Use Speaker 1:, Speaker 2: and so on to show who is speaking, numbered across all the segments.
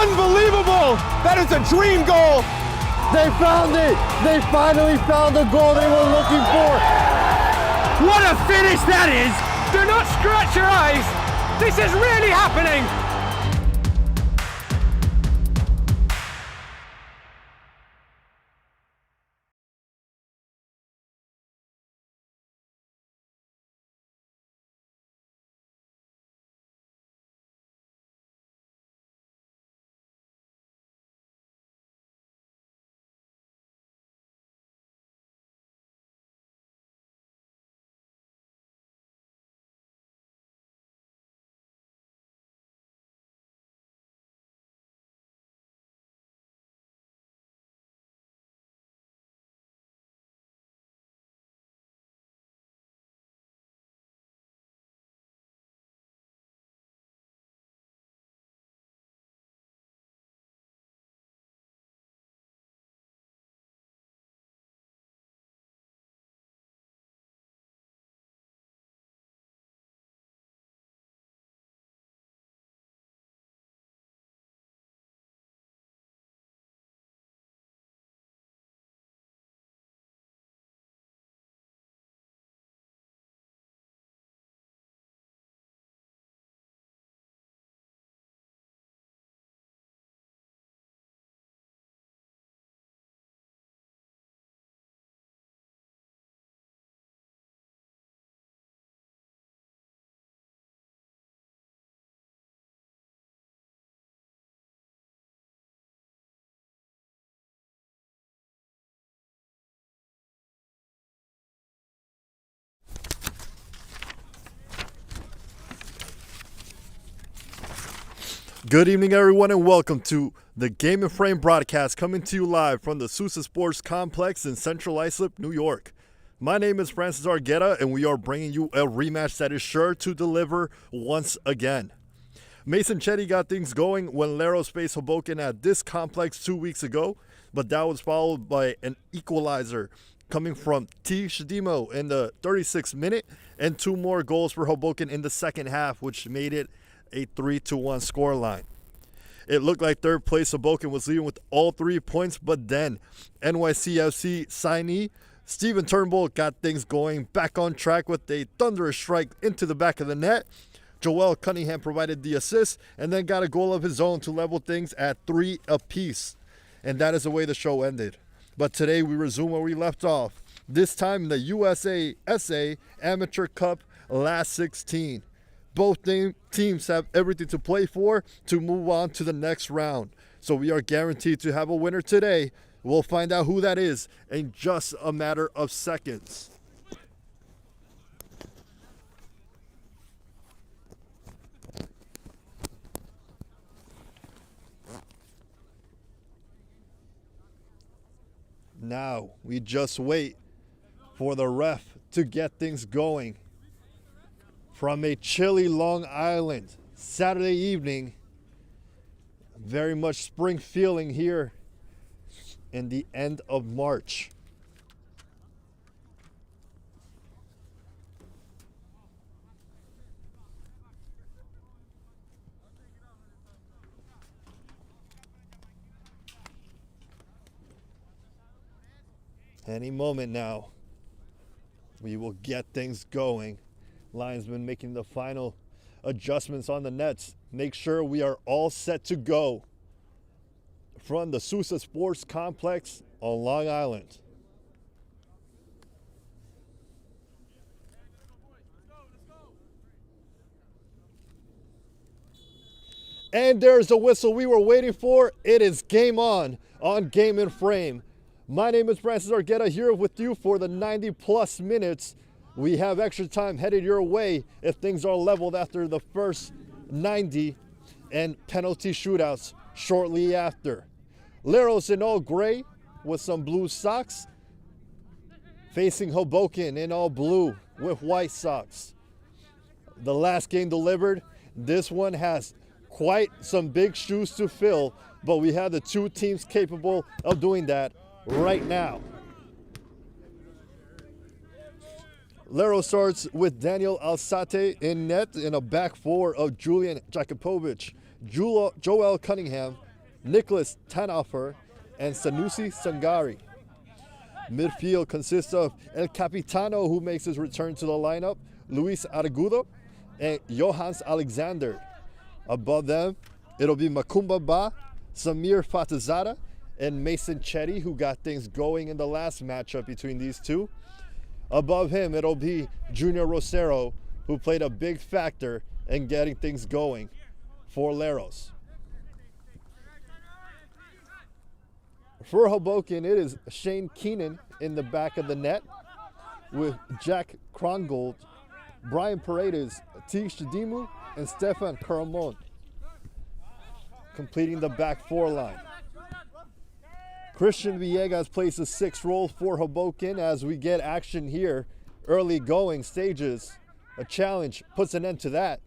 Speaker 1: Unbelievable! That is a dream goal!
Speaker 2: They found it! They finally found the goal they were looking for!
Speaker 1: What a finish that is! Do not scratch your eyes! This is really happening!
Speaker 3: Good evening, everyone, and welcome to the Game and Frame broadcast coming to you live from the USASA Sports Complex in Central Islip, New York. My name is Francis Argueta, and we are bringing you a rematch that is sure to deliver once again. Mason Chetty got things going when Leros faced Hoboken at this complex 2 weeks ago, but that was followed by an equalizer coming from T. Shadimo in the 36th minute and two more goals for Hoboken in the second half, which made it a 3-1 scoreline. It looked like third place Hoboken was leading with all 3 points, but then NYCFC signee Steven Turnbull got things going back on track with a thunderous strike into the back of the net. Joel Cunningham provided the assist and then got a goal of his own to level things at 3 apiece. And that is the way the show ended. But today we resume where we left off, this time in the USASA Amateur Cup Last 16. Both teams have everything to play for to move on to the next round. So we are guaranteed to have a winner today. We'll find out who that is in just a matter of seconds. Now we just wait for the ref to get things going. From a chilly Long Island, Saturday evening, very much spring feeling here in the end of March. Any moment now, we will get things going. Linesman making the final adjustments on the nets. Make sure we are all set to go from the USASA Sports Complex on Long Island. And there's the whistle we were waiting for. It is game on Game and Frame. My name is Francis Argueta, here with you for the 90-plus minutes. We have extra time headed your way if things are leveled after the first 90 and penalty shootouts shortly after. Leros in all gray with some blue socks, facing Hoboken in all blue with white socks. The last game delivered. This one has quite some big shoes to fill, but we have the two teams capable of doing that right now. Leros starts with Daniel Alzate in net in a back four of Julian Jakubovic, Joel Cunningham, Nicholas Tanofer, and Sanusi Sangari. Midfield consists of El Capitano, who makes his return to the lineup, Luis Argudo, and Johans Alexander. Above them, it'll be Makumba Ba, Samir Fatazada, and Mason Chetty, who got things going in the last matchup between these two. Above him, it'll be Junior Rosero, who played a big factor in getting things going for Leros. For Hoboken, it is Shane Keenan in the back of the net with Jack Krongold, Brian Paredes, T. Shadimu, and Stefan Caramon completing the back four line. Christian Villegas plays the sixth role for Hoboken as we get action here. Early going stages. A challenge puts an end to that.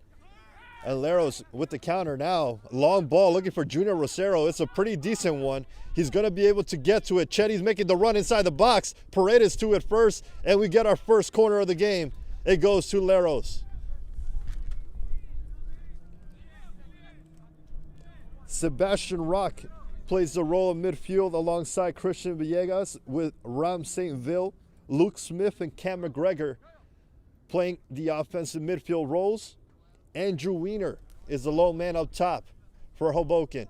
Speaker 3: And Leros with the counter now. Long ball looking for Junior Rosero. It's a pretty decent one. He's going to be able to get to it. Chetty's making the run inside the box. Paredes to it first. And we get our first corner of the game. It goes to Leros. Sebastian Rock plays the role of midfield alongside Christian Villegas with Ram Saintville, Luke Smith, and Cam McGregor playing the offensive midfield roles. Andrew Weiner is the lone man up top for Hoboken.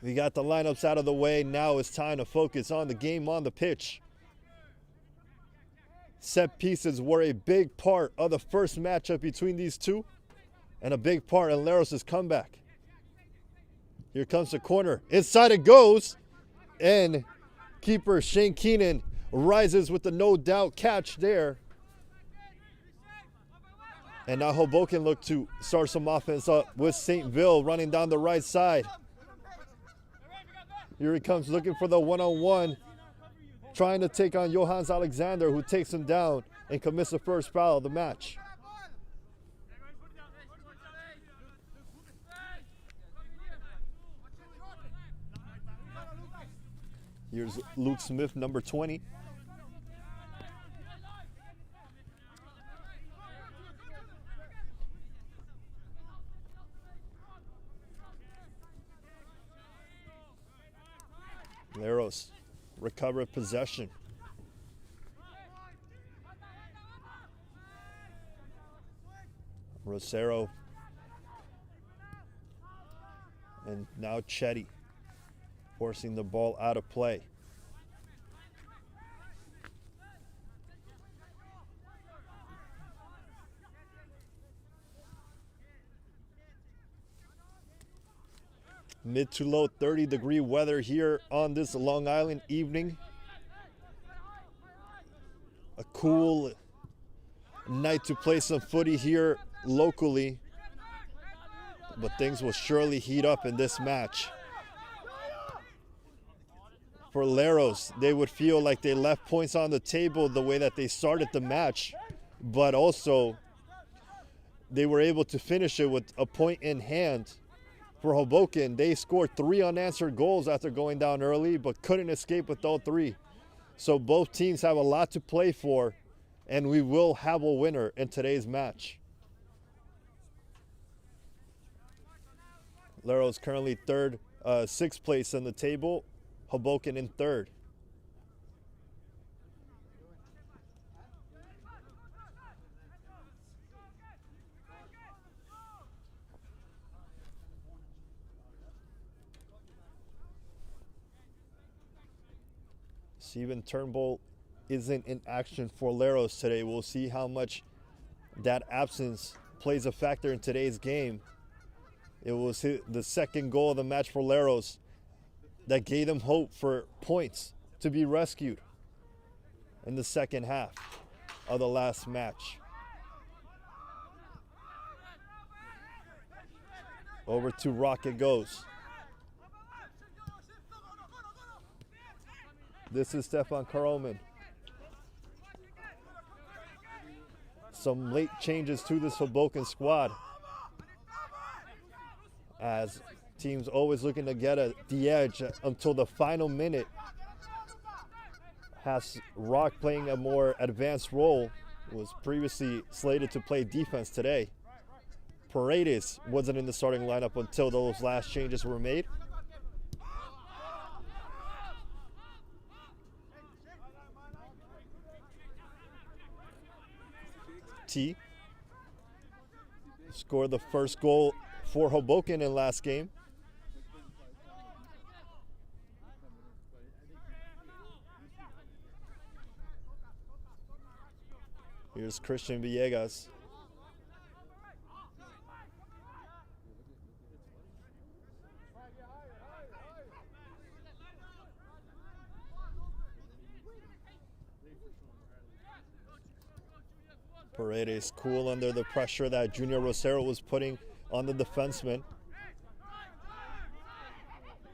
Speaker 3: We got the lineups out of the way. Now it's time to focus on the game on the pitch. Set pieces were a big part of the first matchup between these two and a big part in Leros' comeback. Here comes the corner. Inside it goes. And keeper Shane Keenan rises with the no doubt catch there. And now Hoboken look to start some offense up with Saintville running down the right side. Here he comes looking for the one-on-one. Trying to take on Johans Alexander, who takes him down and commits the first foul of the match. Here's Luke Smith, number 20. Leros recovered possession. Rosero. And now Chetty forcing the ball out of play. Mid to low 30-degree weather here on this Long Island evening. A cool night to play some footy here locally, but things will surely heat up in this match. For Leros, they would feel like they left points on the table the way that they started the match, but also they were able to finish it with a point in hand. For Hoboken, they scored 3 unanswered goals after going down early, but couldn't escape with all 3. So both teams have a lot to play for, and we will have a winner in today's match. Leros currently sixth place in the table, Hoboken in third. Steven Turnbull isn't in action for Leros today. We'll see how much that absence plays a factor in today's game. It was the second goal of the match for Leros that gave them hope for points to be rescued in the second half of the last match. Over to Rock it goes. This is Stefan Karoman. Some late changes to this Hoboken squad, as teams always looking to get the edge until the final minute. Has Rock playing a more advanced role, was previously slated to play defense today. Paredes wasn't in the starting lineup until those last changes were made. T scored the first goal for Hoboken in last game. Here's Christian Villegas. Paredes cool under the pressure that Junior Rosero was putting on the defenseman.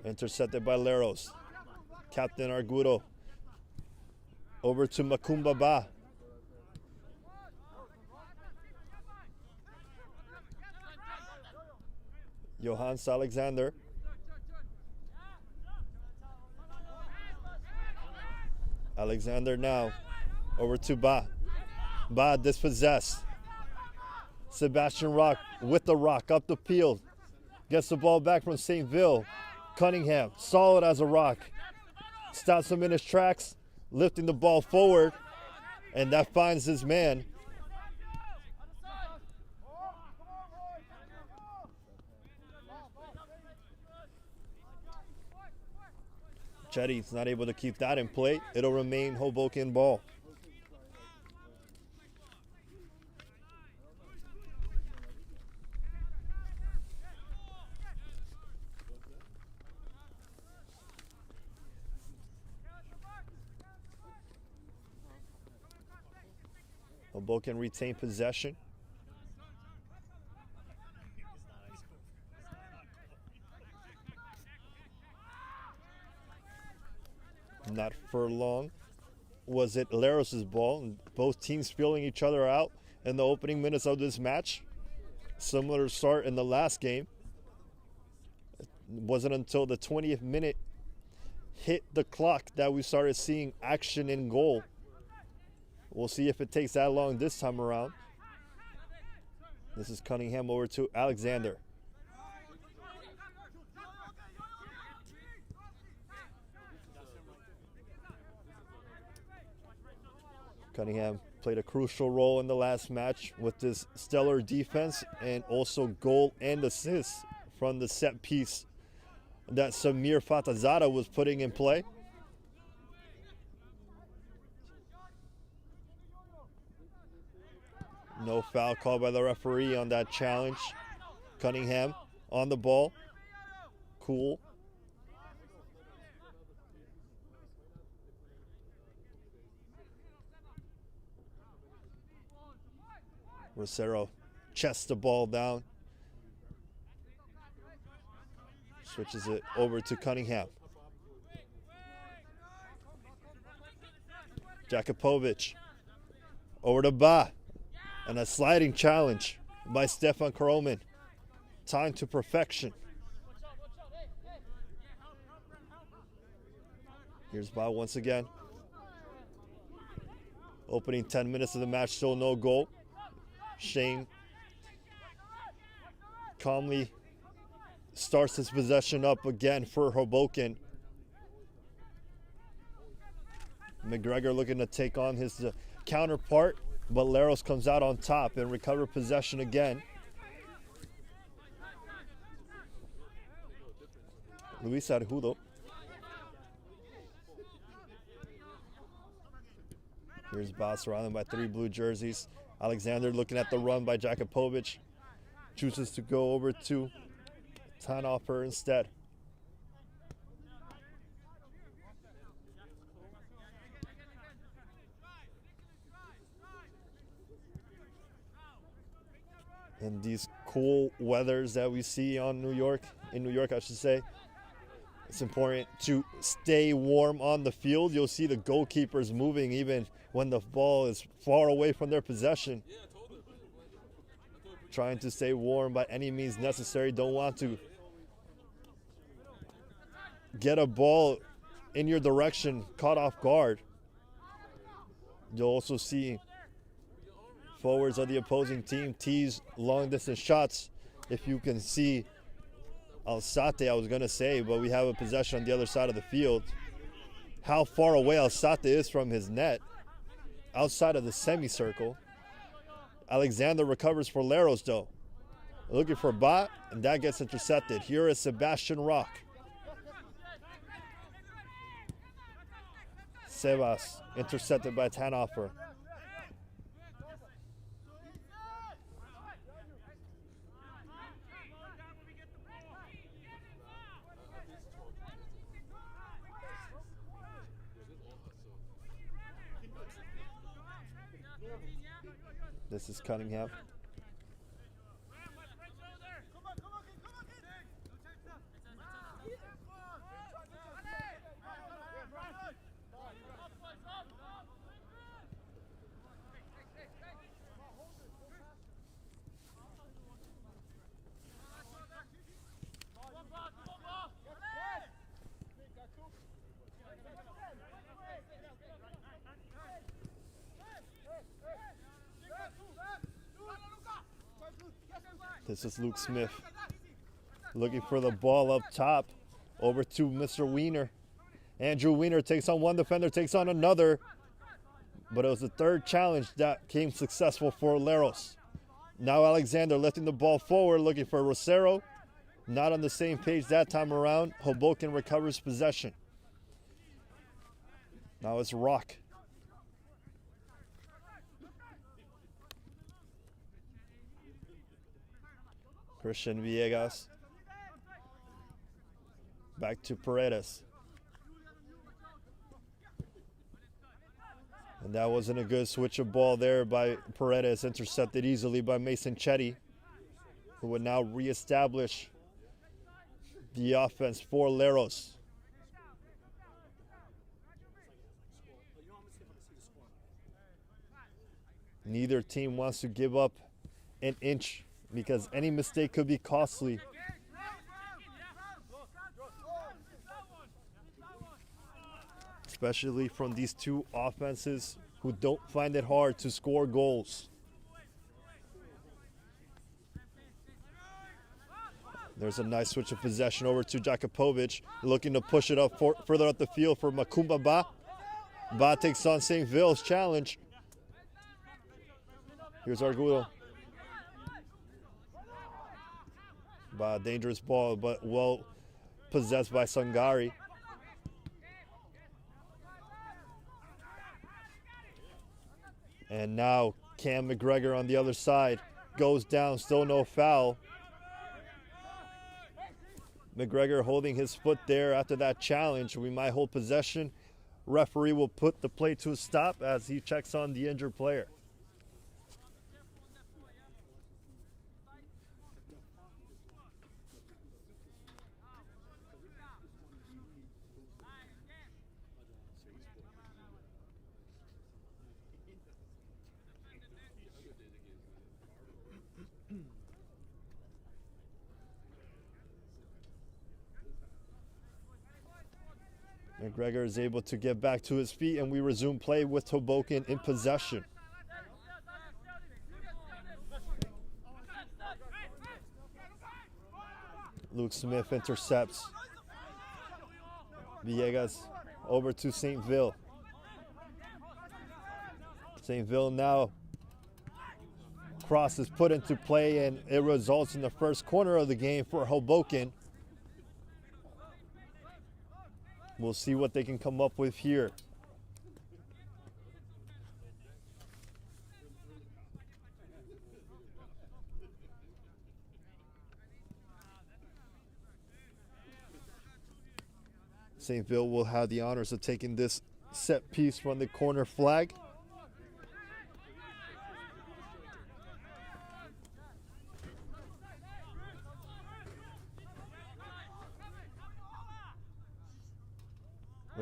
Speaker 3: Intercepted by Leros. Captain Argudo. Over to Makumba Ba. Johannes Alexander. Alexander now. Over to Ba. Ba dispossessed. Sebastian Rock with the rock up the field. Gets the ball back from St. Ville. Cunningham, solid as a rock. Stops him in his tracks, lifting the ball forward, and that finds his man. Chetty's not able to keep that in play. It'll remain Hoboken ball. Hoboken retain possession. Not for long was it Leros' ball, and both teams feeling each other out in the opening minutes of this match. Similar start in the last game. It wasn't until the 20th minute hit the clock that we started seeing action in goal. We'll see if it takes that long this time around. This is Cunningham over to Alexander. Cunningham played a crucial role in the last match with this stellar defense and also goal and assist from the set piece that Samir Fatazada was putting in play. No foul called by the referee on that challenge. Cunningham on the ball. Cool. Rosero chests the ball down. Switches it over to Cunningham. Jakupovic over to Ba. And a sliding challenge by Stefan Koroman. Time to perfection. Here's Ba once again. Opening 10 minutes of the match, still no goal. Shane calmly starts his possession up again for Hoboken. McGregor looking to take on his counterpart, but Leros comes out on top and recover possession again. Luis Arjudo. Here's Ba surrounded by 3 blue jerseys. Alexander looking at the run by Jakupovic. Chooses to go over to Tanoffer instead. In these cool weathers that we see in New York, I should say, it's important to stay warm on the field. You'll see the goalkeepers moving even when the ball is far away from their possession. Trying to stay warm by any means necessary. Don't want to get a ball in your direction caught off guard. You'll also see forwards of the opposing team tease long-distance shots. If you can see Alzate, I was going to say, but we have a possession on the other side of the field. How far away Alzate is from his net, outside of the semicircle. Alexander recovers for Leros, though. Looking for Ba, and that gets intercepted. Here is Sebastian Rock. Sebas, intercepted by Tanoffer. This is Cunningham. This is Luke Smith looking for the ball up top, over to Mr. Wiener. Andrew Wiener takes on one defender, takes on another, but it was the third challenge that came successful for Leros. Now Alexander lifting the ball forward, looking for Rosero. Not on the same page that time around. Hoboken recovers possession. Now it's Rock. Christian Villegas. Back to Paredes. And that wasn't a good switch of ball there by Paredes, intercepted easily by Mason Chetty, who would now reestablish the offense for Leros. Neither team wants to give up an inch because any mistake could be costly. Especially from these two offenses who don't find it hard to score goals. There's a nice switch of possession over to Jakupovic, looking to push it up further up the field for Makumba Ba. Ba takes on St. Ville's challenge. Here's Argudo. Ba, dangerous ball, but well possessed by Sangari. And now Cam McGregor on the other side goes down, still no foul. McGregor holding his foot there after that challenge. We might hold possession. Referee will put the play to a stop as he checks on the injured player. McGregor is able to get back to his feet, and we resume play with Hoboken in possession. Luke Smith intercepts. Villegas over to St. Ville. St. Ville now cross is put into play, and it results in the first corner of the game for Hoboken. We'll see what they can come up with here. St. Ville will have the honors of taking this set piece from the corner flag.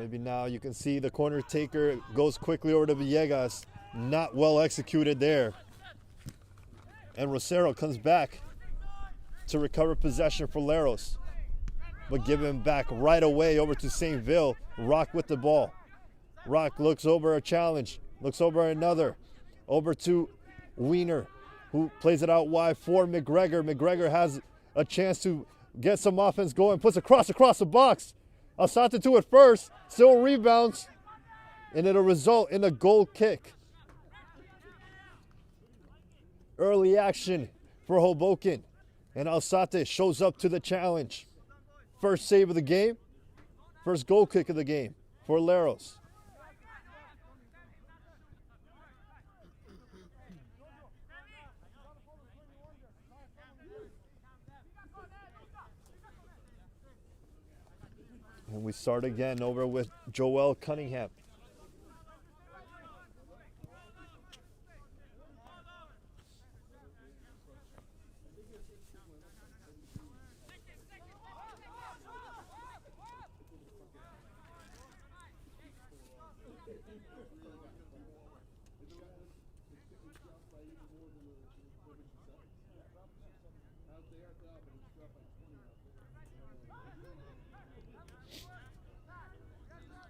Speaker 3: Maybe now you can see the corner taker goes quickly over to Villegas. Not well executed there. And Rosero comes back to recover possession for Leros. But give him back right away over to St. Ville. Rock with the ball. Rock looks over a challenge. Looks over another. Over to Wiener, who plays it out wide for McGregor. McGregor has a chance to get some offense going, puts a cross across the box. Alsate to it first, still rebounds, and it'll result in a goal kick. Early action for Hoboken, and Alsate shows up to the challenge. First save of the game, first goal kick of the game for Leros. And we start again over with Joel Cunningham.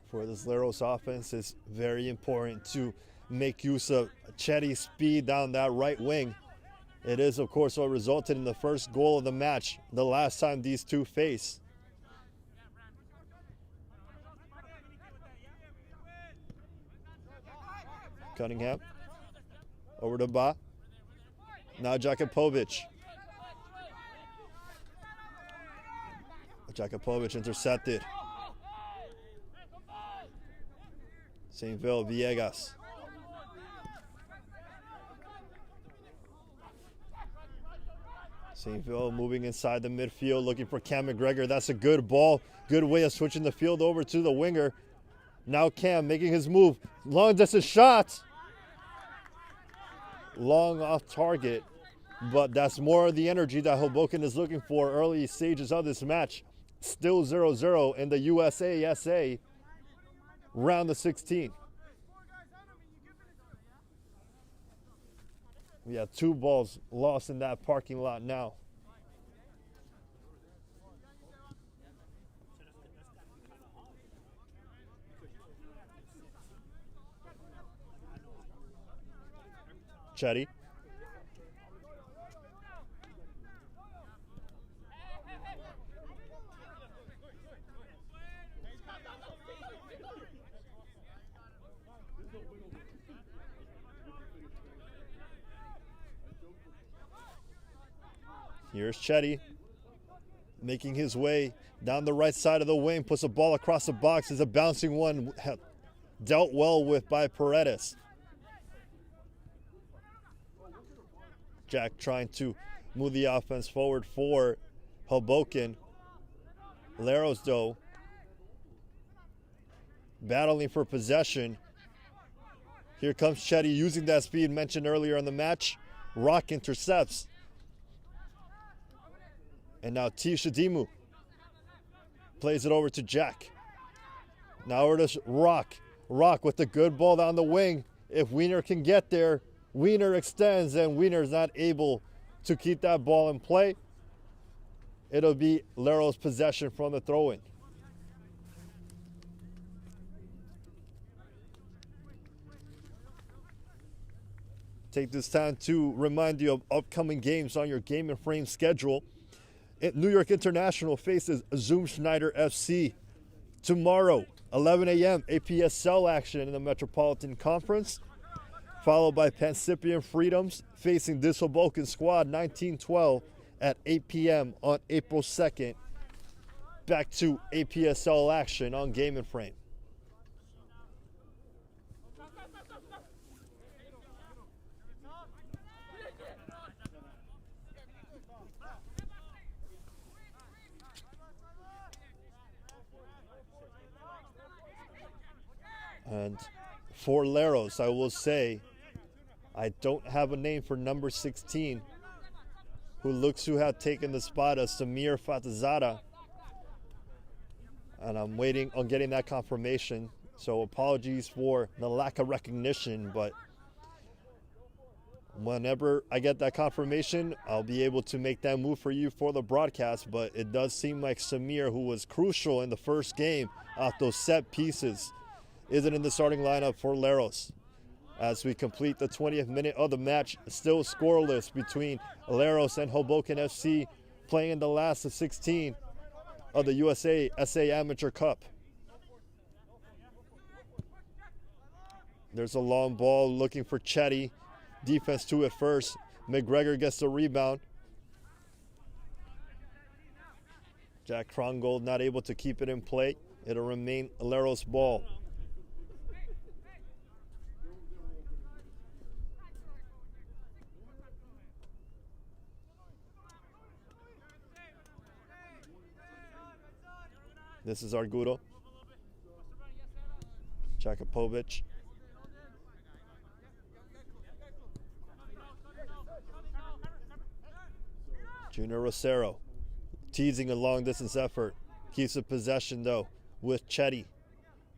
Speaker 3: For this Leros offense, it's very important to make use of Chetty's speed down that right wing. It is, of course, what resulted in the first goal of the match the last time these two faced. Cunningham over to Ba. Now Jakupovic. Jakupovic intercepted. St. Ville, Villegas. St. Ville moving inside the midfield, looking for Cam McGregor. That's a good ball. Good way of switching the field over to the winger. Now Cam making his move. Long distance shot. Long off target. But that's more of the energy that Hoboken is looking for early stages of this match. Still 0-0 in the USASA round of 16. We have 2 balls lost in that parking lot now. Chetty. Here's Chetty making his way down the right side of the wing, puts a ball across the box. Is a bouncing one dealt well with by Paredes. Jack trying to move the offense forward for Hoboken. Leros, though, battling for possession. Here comes Chetty using that speed mentioned earlier in the match. Rock intercepts. And now Tisha Dimu plays it over to Jack. Now over to Rock. Rock with the good ball down the wing. If Wiener can get there, Wiener extends, and Wiener's not able to keep that ball in play. It'll be Leros' possession from the throw-in. Take this time to remind you of upcoming games on your Game and Frame schedule. New York International faces Zoom Schneider FC tomorrow, 11 a.m. APSL action in the Metropolitan Conference, followed by Pancifian Freedoms facing this Hoboken squad 1912 at 8 p.m. on April 2nd. Back to APSL action on Game and Frame. And for Leros, I will say, I don't have a name for number 16, who looks to have taken the spot of Samir Fatazada. And I'm waiting on getting that confirmation. So apologies for the lack of recognition, but whenever I get that confirmation, I'll be able to make that move for you for the broadcast. But it does seem like Samir, who was crucial in the first game off those set pieces, isn't in the starting lineup for Leros. as we complete the 20th minute of the match. Still scoreless between Leros and Hoboken FC, playing in the last of 16 of the USASA Amateur Cup. There's a long ball looking for Chetty. Defense to it first. McGregor gets the rebound. Jack Krongold not able to keep it in play. It'll remain Leros ball. This is Argudo. Jakupovic. Junior Rosero teasing a long distance effort. Keeps the possession though with Chetty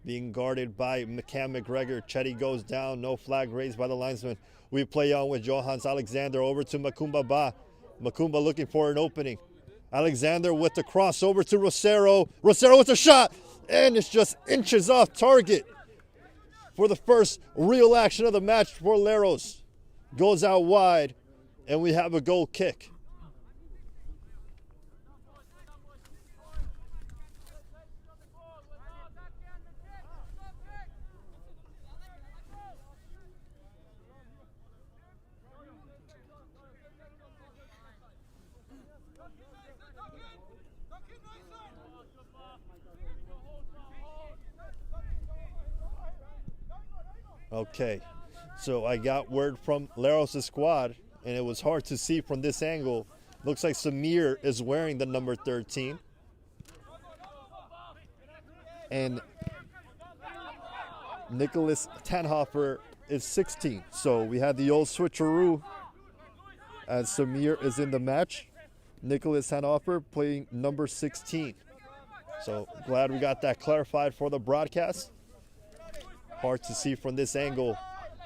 Speaker 3: being guarded by McGregor. Chetty goes down, no flag raised by the linesman. We play on with Johans Alexander over to Makumba Ba. Makumba looking for an opening. Alexander with the crossover to Rosero. Rosero with a shot, and it's just inches off target for the first real action of the match for Leros. Goes out wide, and we have a goal kick. Okay, so I got word from Leros' squad, and it was hard to see from this angle. Looks like Samir is wearing the number 13. And Nicholas Tanhofer is 16. So we had the old switcheroo as Samir is in the match. Nicholas Tanhofer playing number 16. So glad we got that clarified for the broadcast. Hard to see from this angle,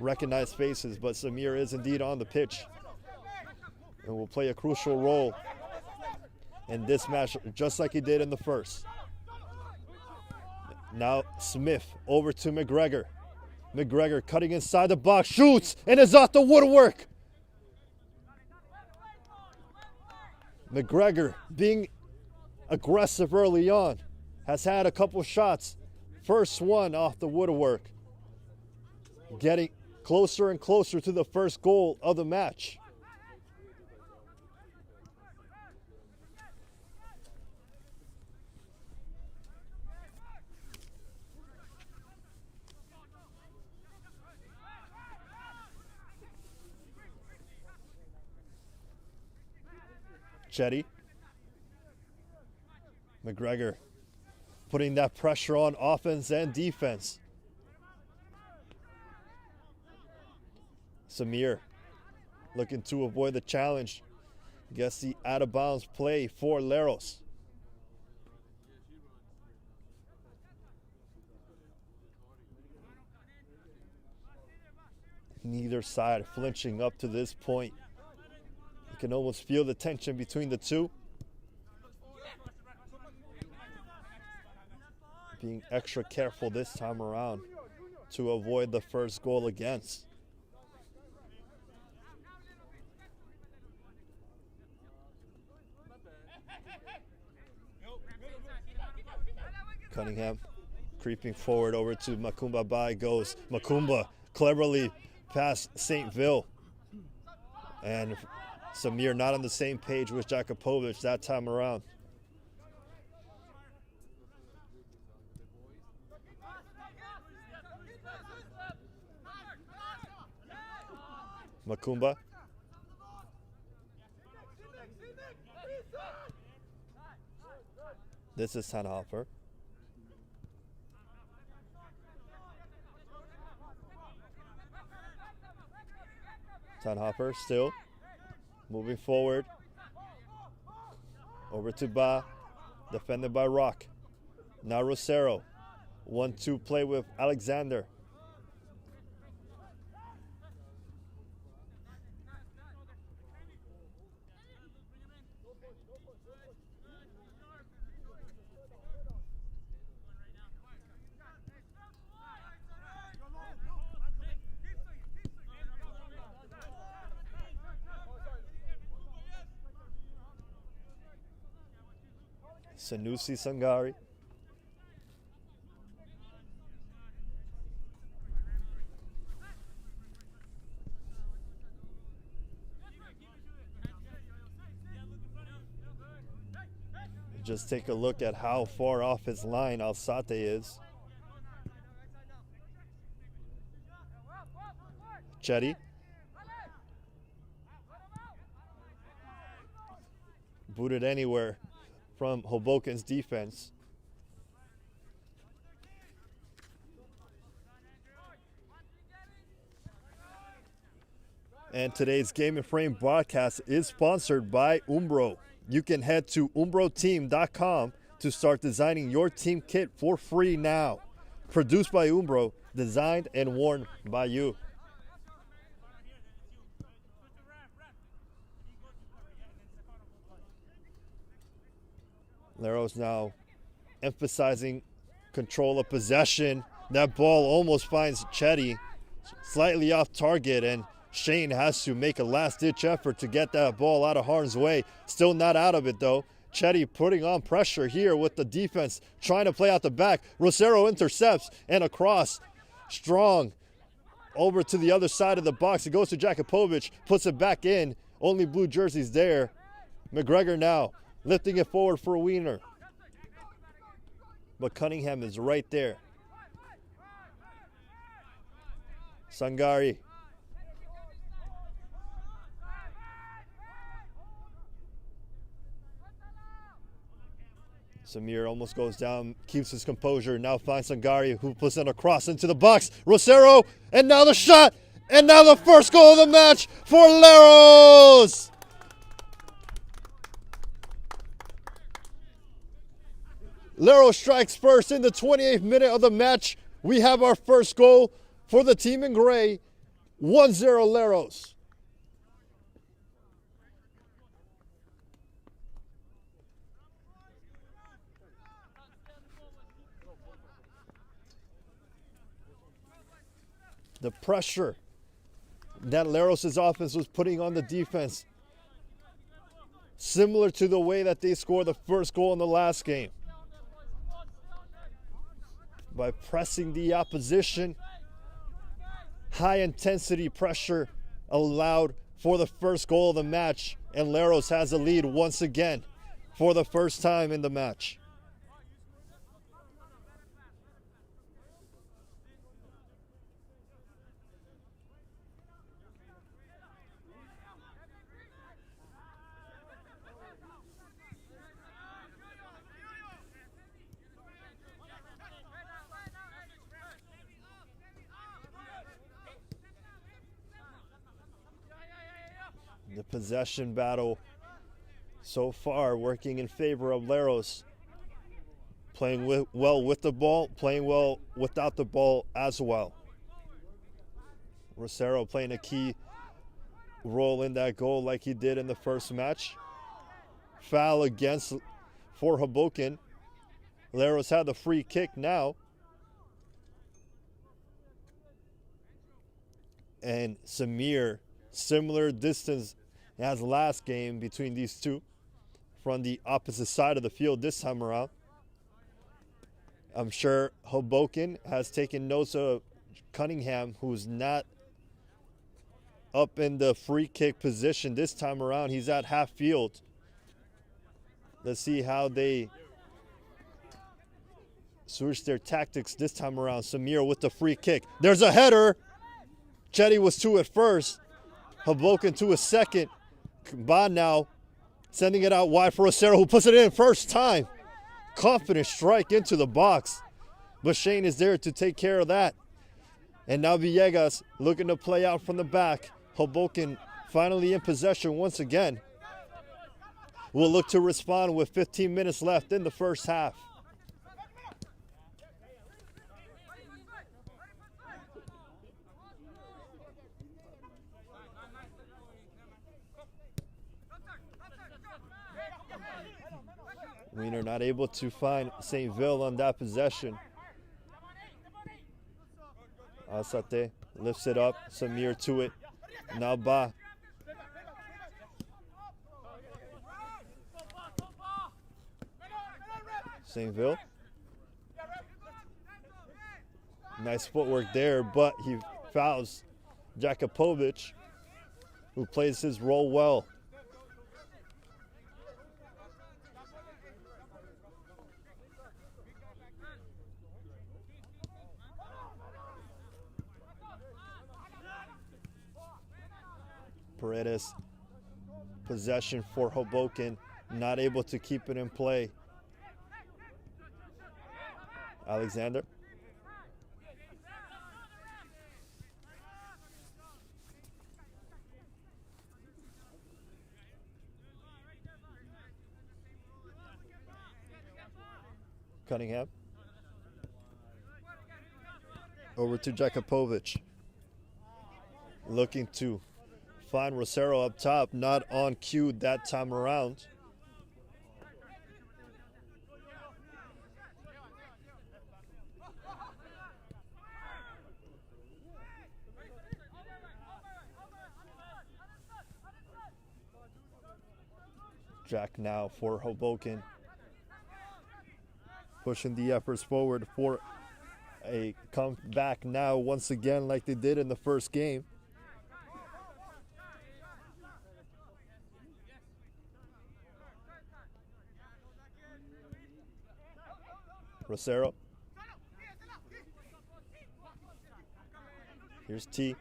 Speaker 3: recognize faces, but Samir is indeed on the pitch and will play a crucial role in this match, just like he did in the first. Now Smith over to McGregor. McGregor cutting inside the box, shoots, and is off the woodwork. McGregor being aggressive early on, has had a couple shots. First one off the woodwork. Getting closer and closer to the first goal of the match. Chetty. McGregor putting that pressure on offense and defense. Samir looking to avoid the challenge. Gets the out of bounds play for Leros. Neither side flinching up to this point. You can almost feel the tension between the two. Being extra careful this time around to avoid the first goal against. Cunningham creeping forward over to Makumba Bai goes. Makumba cleverly past St. Ville. And Samir not on the same page with Jakupovic that time around. Makumba. This is Tanhofer. Tanhofer still moving forward. Over to Ba. Defended by Rock. Now Rosero. 1-2 play with Alexander. Sanusi Sangari. Just take a look at how far off his line Alzate is. Chetty. Booted anywhere from Hoboken's defense. And today's Game and Frame broadcast is sponsored by Umbro. You can head to umbroteam.com to start designing your team kit for free now. Produced by Umbro, designed and worn by you. Leros now emphasizing control of possession. That ball almost finds Chetty slightly off target, and Shane has to make a last-ditch effort to get that ball out of harm's way. Still not out of it, though. Chetty putting on pressure here with the defense, trying to play out the back. Rosero intercepts, and across. Strong over to the other side of the box. It goes to Jakupovic, puts it back in. Only blue jerseys there. McGregor now lifting it forward for Wiener. But Cunningham is right there. Sangari. Samir almost goes down, keeps his composure, now finds Sangari, who puts in a cross into the box. Rosero, and now the shot, and now the first goal of the match for Leros! Leros strikes first in the 28th minute of the match. We have our first goal for the team in gray, 1-0 Leros. The pressure that Leros' offense was putting on the defense, similar to the way that they scored the first goal in the last game. By pressing the opposition, high intensity pressure allowed for the first goal of the match, and Leros has a lead once again for the first time in the match. The possession battle so far working in favor of Leros. Playing well with the ball, playing well without the ball as well. Rosero playing a key role in that goal like he did in the first match. Foul against for Hoboken. Leros had the free kick now. And Samir, similar distance as last game between these two, from the opposite side of the field this time around. I'm sure Hoboken has taken notes of Cunningham, who's not up in the free kick position this time around. He's at half field. Let's see how they switch their tactics this time around. Samir with the free kick. There's a header. Chetty was to it first. Hoboken to a second. Bond now sending it out wide for Rosero, who puts it in first time. Confident strike into the box. But Shane is there to take care of that. And now Villegas looking to play out from the back. Hoboken finally in possession once again. Will look to respond with 15 minutes left in the first half. Wiener not able to find St. Ville on that possession. Alzate lifts it up. Samir to it. Now Ba. Saintville. Nice footwork there, but he fouls Jakupovic, who plays his role well. Paredes, possession for Hoboken, not able to keep it in play. Alexander. Cunningham. Over to Jakupovic. Looking to find Rosero up top, not on cue that time around. Jack now for Hoboken. Pushing the efforts forward for a comeback now once again like they did in the first game. Rosero. Here's T.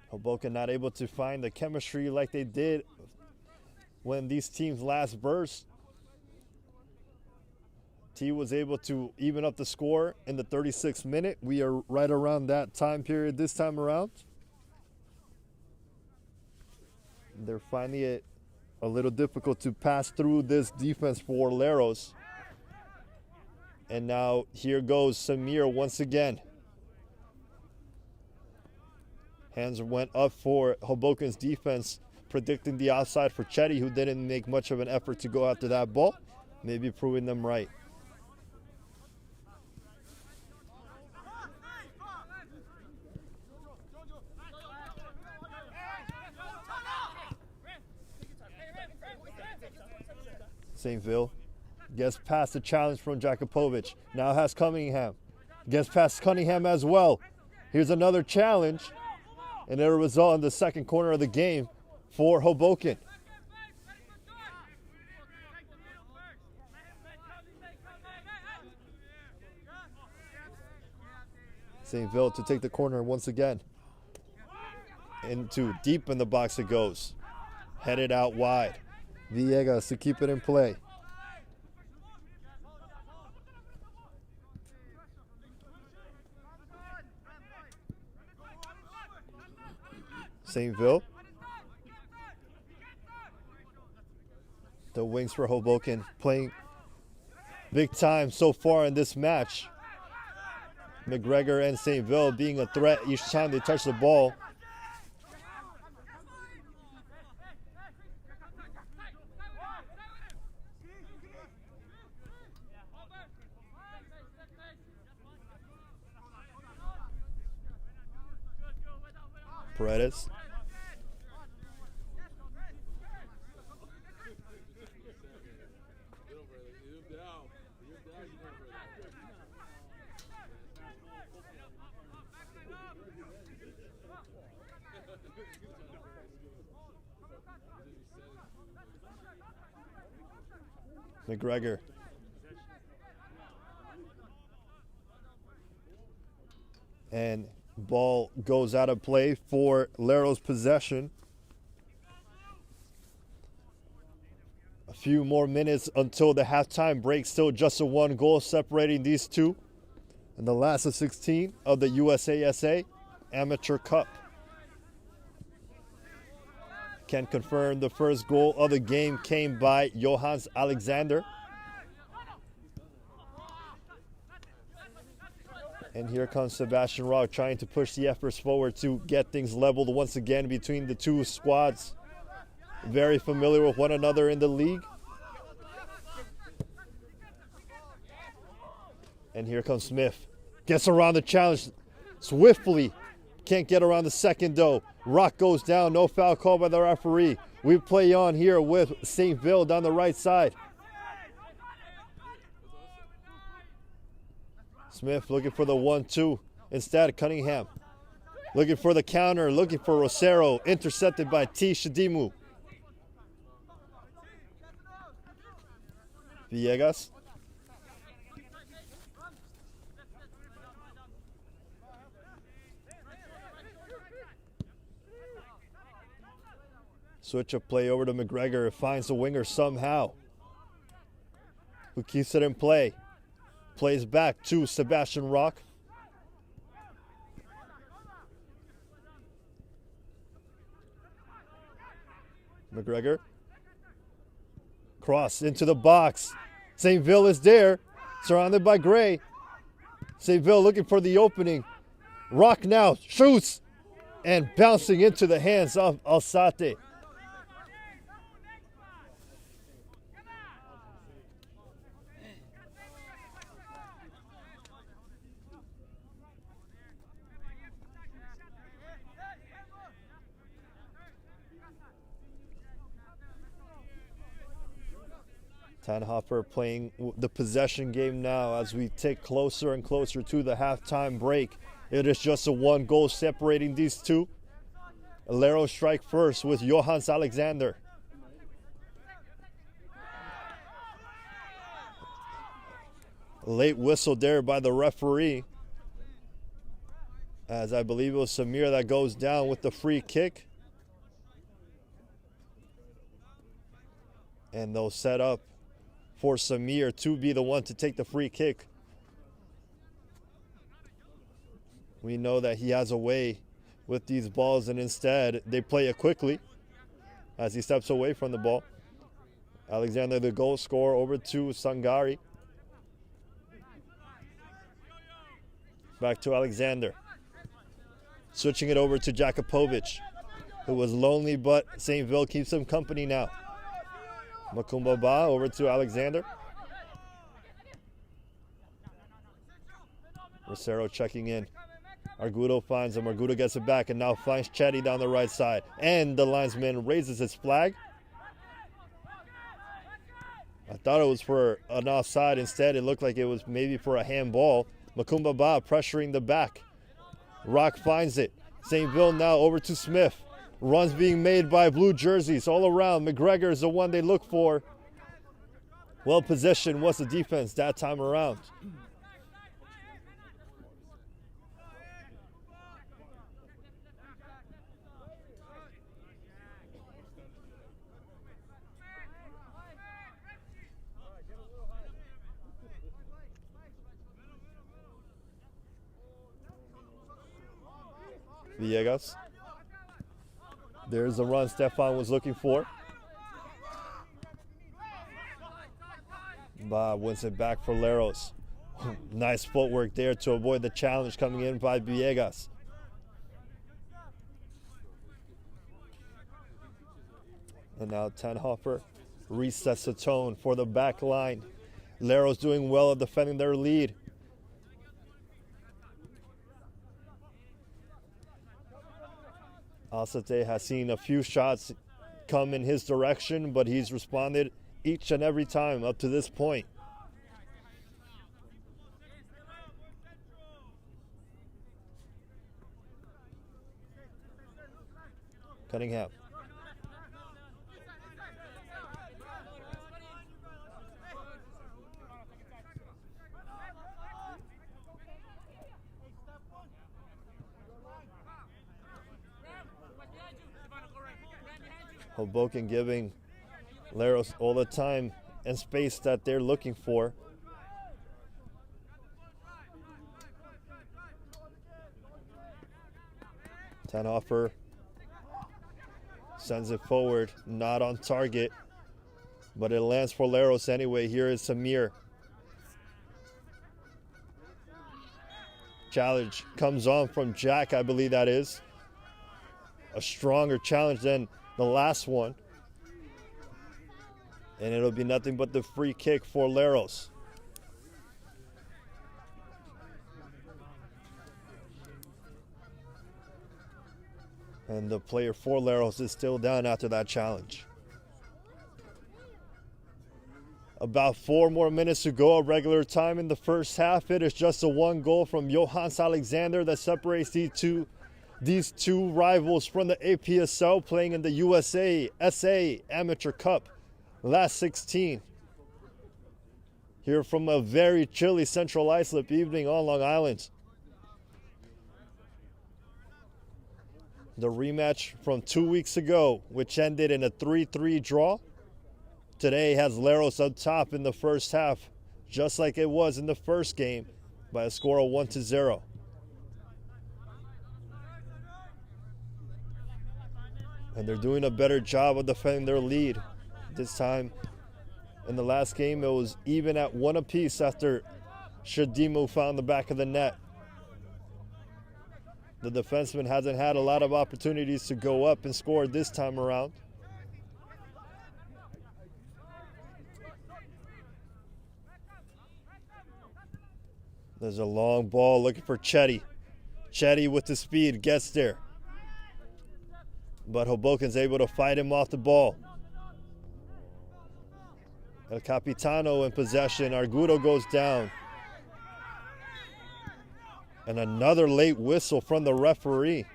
Speaker 3: Hoboken not able to find the chemistry like they did when these teams last burst. T was able to even up the score in the 36th minute. We are right around that time period this time around. They're finding it a little difficult to pass through this defense for Leros. And now here goes Samir once again. Hands went up for Hoboken's defense, predicting the outside for Chetty, who didn't make much of an effort to go after that ball. Maybe proving them right. Saintville gets past the challenge from Jakupovic. Now has Cunningham. Gets past Cunningham as well. Here's another challenge. And a result in the second corner of the game for Hoboken. Saintville to take the corner once again. Into deep in the box it goes. Headed out wide. Villegas to keep it in play. Saintville. The wings for Hoboken playing big time so far in this match. McGregor and Saintville being a threat each time they touch the ball. Paredes. McGregor. And ball goes out of play for Leros possession. A few more minutes until the halftime break. Still just a one goal separating these two in the last of 16 of the USASA Amateur Cup. Can confirm the first goal of the game came by Johannes Alexander. And here comes Sebastian Rock trying to push the efforts forward to get things leveled once again between the two squads. Very familiar with one another in the league. And here comes Smith. Gets around the challenge swiftly Can't get around the second though. Rock goes down, no foul call by the referee. We play on here with St. Ville down the right side. Smith looking for the 1-2. Instead, Cunningham looking for the counter, looking for Rosero. Intercepted by T. Shadimu. Villegas. Switch of play over to McGregor. Finds the winger somehow, who keeps it in play. Plays back to Sebastian Rock. McGregor. Cross into the box. St. Ville is there, surrounded by Gray. St. Ville looking for the opening. Rock now shoots and bouncing into the hands of Alzate. Tanhofer playing the possession game now as we take closer and closer to the halftime break. It is just a 1 goal separating these two. Leros strike first with Johannes Alexander. Late whistle there by the referee, as I believe it was Samir that goes down with the free kick. And they'll set up for Samir to be the one to take the free kick. We know that he has a way with these balls, and instead they play it quickly as he steps away from the ball. Alexander, the goal scorer, over to Sangari. Back to Alexander. Switching it over to Jakupovic, who was lonely, but St. Ville keeps him company now. Makumba Ba over to Alexander. Rosero checking in. Argudo finds him. Argudo gets it back and now finds Chetty down the right side. And the linesman raises his flag. I thought it was for an offside. Instead, it looked like it was maybe for a handball. Makumba Ba pressuring the back. Rock finds it. St. Ville now over to Smith. Runs being made by blue jerseys all around. McGregor is the one they look for. Well positioned was the defense that time around. Villegas. There's the run Stefan was looking for. Bob wins it back for Leros. Nice footwork there to avoid the challenge coming in by Villegas. And now Tanhofer resets the tone for the back line. Leros doing well at defending their lead. Alzate has seen a few shots come in his direction, but he's responded each and every time up to this point. Cunningham. Hoboken giving Leros all the time and space that they're looking for. Tanhofer sends it forward, not on target, but it lands for Leros anyway. Here is Samir. Challenge comes on from Jack, I believe that is. A stronger challenge than the last one. And it'll be nothing but the free kick for Leros. And the player for Leros is still down after that challenge. About 4 more minutes to go of regular time in the first half. It is just a 1 goal from Johannes Alexander that separates these two rivals from the APSL playing in the USASA Amateur Cup last 16. Here from a very chilly Central Islip evening on Long Island. The rematch from 2 weeks ago, which ended in a 3-3 draw, today has Leros up top in the first half, just like it was in the first game, by a score of 1-0. And they're doing a better job of defending their lead. This time, in the last game, it was even at 1 apiece after Shadimu found the back of the net. The defenseman hasn't had a lot of opportunities to go up and score this time around. There's a long ball looking for Chetty. Chetty with the speed gets there. But Hoboken's able to fight him off the ball. El Capitano in possession. Argudo goes down. And another late whistle from the referee.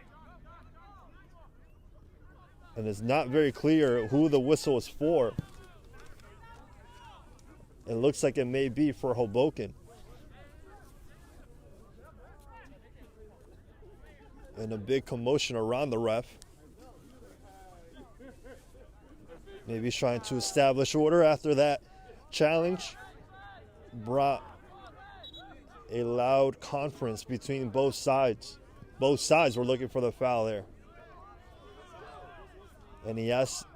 Speaker 3: And it's not very clear who the whistle is for. It looks like it may be for Hoboken. And a big commotion around the ref. Maybe he's trying to establish order after that challenge. Brought a loud conference between both sides. Both sides were looking for the foul there. And he asked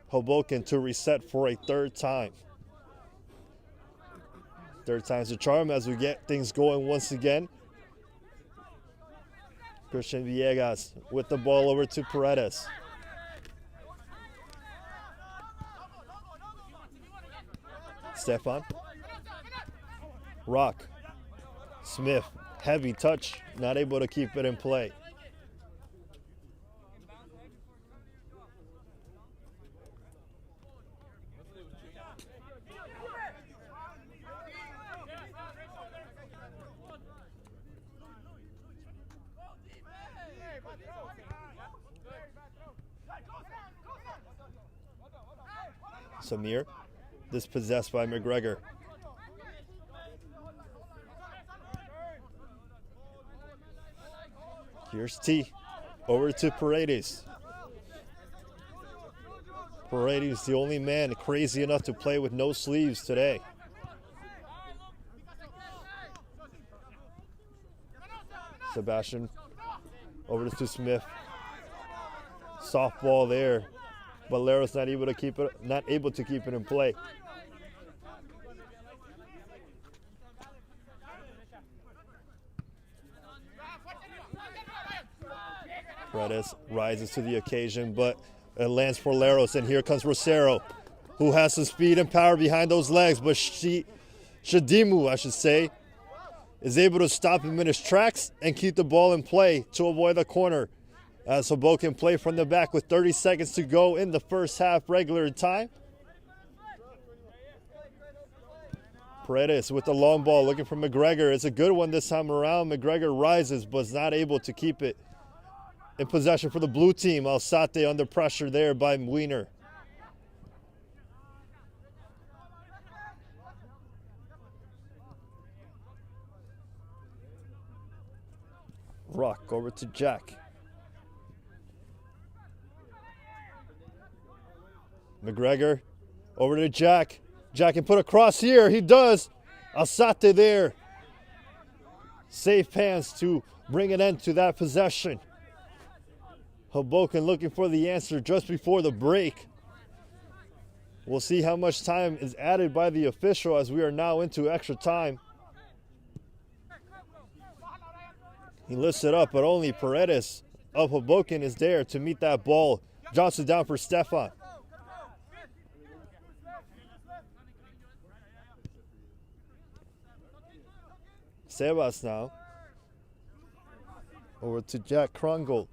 Speaker 3: Hoboken to reset for a 3rd time. 3rd time's the charm as we get things going once again. Christian Villegas with the ball over to Paredes. Stefan. Rock. Smith, heavy touch, not able to keep it in play. Samir, dispossessed by McGregor. Here's T, over to Paredes. Paredes, the only man crazy enough to play with no sleeves today. Sebastian, over to Smith. Soft ball there, but Leros not able to keep it in play. Paredes rises to the occasion, but it lands for Leros, and here comes Rosero, who has some speed and power behind those legs, but Shadimu, I should say, is able to stop him in his tracks and keep the ball in play to avoid the corner. As Hoboken play from the back with 30 seconds to go in the first half regular time. Paredes with the long ball looking for McGregor. It's a good one this time around. McGregor rises but is not able to keep it in possession for the blue team. Alzate under pressure there by Wiener. Rock over to Jack. McGregor over to Jack. Jack can put a cross here. He does. Alzate there. Safe hands to bring an end to that possession. Hoboken looking for the answer just before the break. We'll see how much time is added by the official as we are now into extra time. He lifts it up, but only Paredes of Hoboken is there to meet that ball. Jots it down for Stefan. Sebas now. Over to Jack Krongold.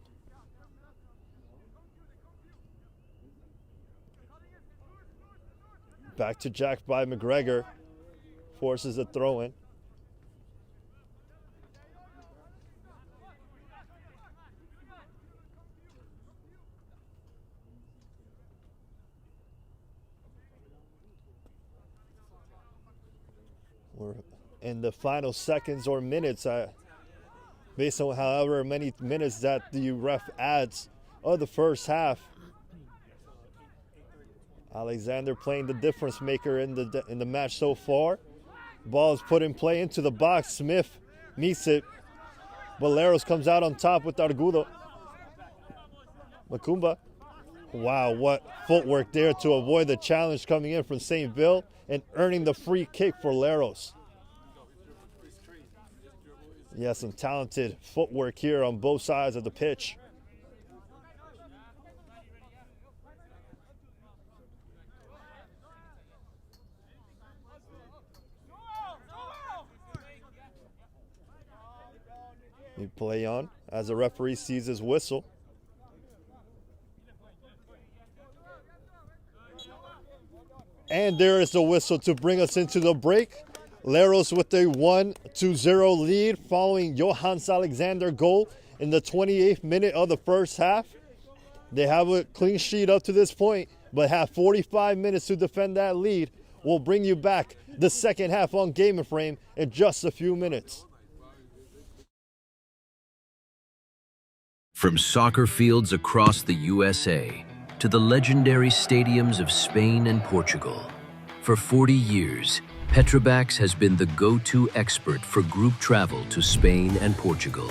Speaker 3: Back to Jack by McGregor. Forces a throw in. We're in the final seconds or minutes, based on however many minutes that the ref adds of the first half. Alexander playing the difference maker in the match so far. Ball is put in play into the box. Smith meets it, but Leros comes out on top with Argudo. Macumba. Wow, what footwork there to avoid the challenge coming in from St. Bill and earning the free kick for Leros. Yeah, some talented footwork here on both sides of the pitch. We play on as the referee sees his whistle. And there is the whistle to bring us into the break. Leros with a 1-0 lead following Johannes Alexander goal in the 28th minute of the first half. They have a clean sheet up to this point, but have 45 minutes to defend that lead. We'll bring you back the second half on Game and Frame in just a few minutes.
Speaker 4: From soccer fields across the USA to the legendary stadiums of Spain and Portugal, for 40 years, Petrobax has been the go-to expert for group travel to Spain and Portugal.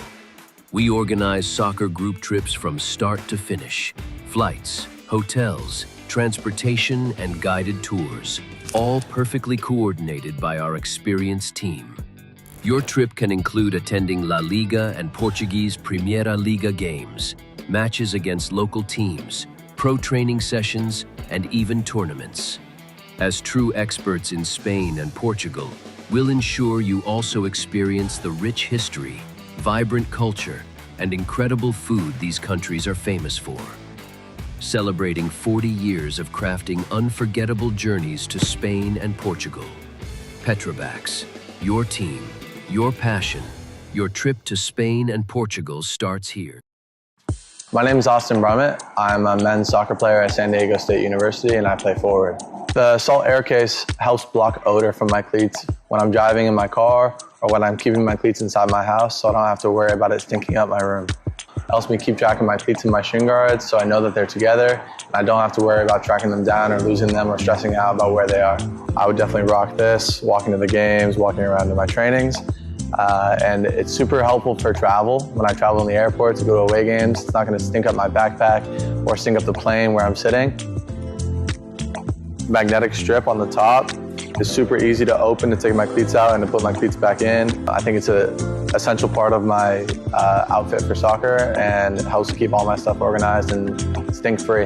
Speaker 4: We organize soccer group trips from start to finish, flights, hotels, transportation, and guided tours, all perfectly coordinated by our experienced team. Your trip can include attending La Liga and Portuguese Primeira Liga games, matches against local teams, pro training sessions, and even tournaments. As true experts in Spain and Portugal, we'll ensure you also experience the rich history, vibrant culture, and incredible food these countries are famous for. Celebrating 40 years of crafting unforgettable journeys to Spain and Portugal. Petrobax, your team, your passion, your trip to Spain and Portugal starts here.
Speaker 5: My name is Austin Brummett. I'm a men's soccer player at San Diego State University and I play forward. The Salt Air Case helps block odor from my cleats when I'm driving in my car or when I'm keeping my cleats inside my house so I don't have to worry about it stinking up my room. It helps me keep track of my cleats and my shin guards so I know that they're together and I don't have to worry about tracking them down or losing them or stressing out about where they are. I would definitely rock this, walking to the games, walking around to my trainings. And it's super helpful for travel. When I travel in the airport to go to away games, it's not going to stink up my backpack or stink up the plane where I'm sitting. Magnetic strip on the top is super easy to open to take my cleats out and to put my cleats back in. I think it's an essential part of my outfit for soccer and it helps keep all my stuff organized and stink-free.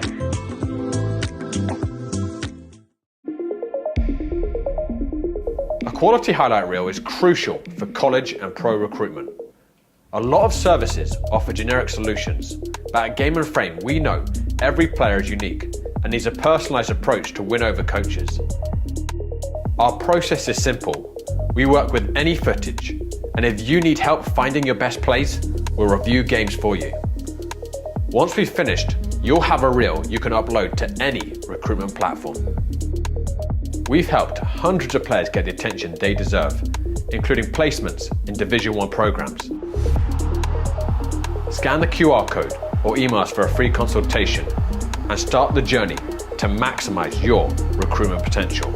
Speaker 1: A quality highlight reel is crucial for college and pro recruitment. A lot of services offer generic solutions, but at Game and Frame we know every player is unique and needs a personalised approach to win over coaches. Our process is simple. We work with any footage, and if you need help finding your best plays, we'll review games for you. Once we've finished, you'll have a reel you can upload to any recruitment platform. We've helped hundreds of players get the attention they deserve, including placements in Division 1 programs. Scan the QR code or email us for a free consultation and start the journey to maximize your recruitment potential.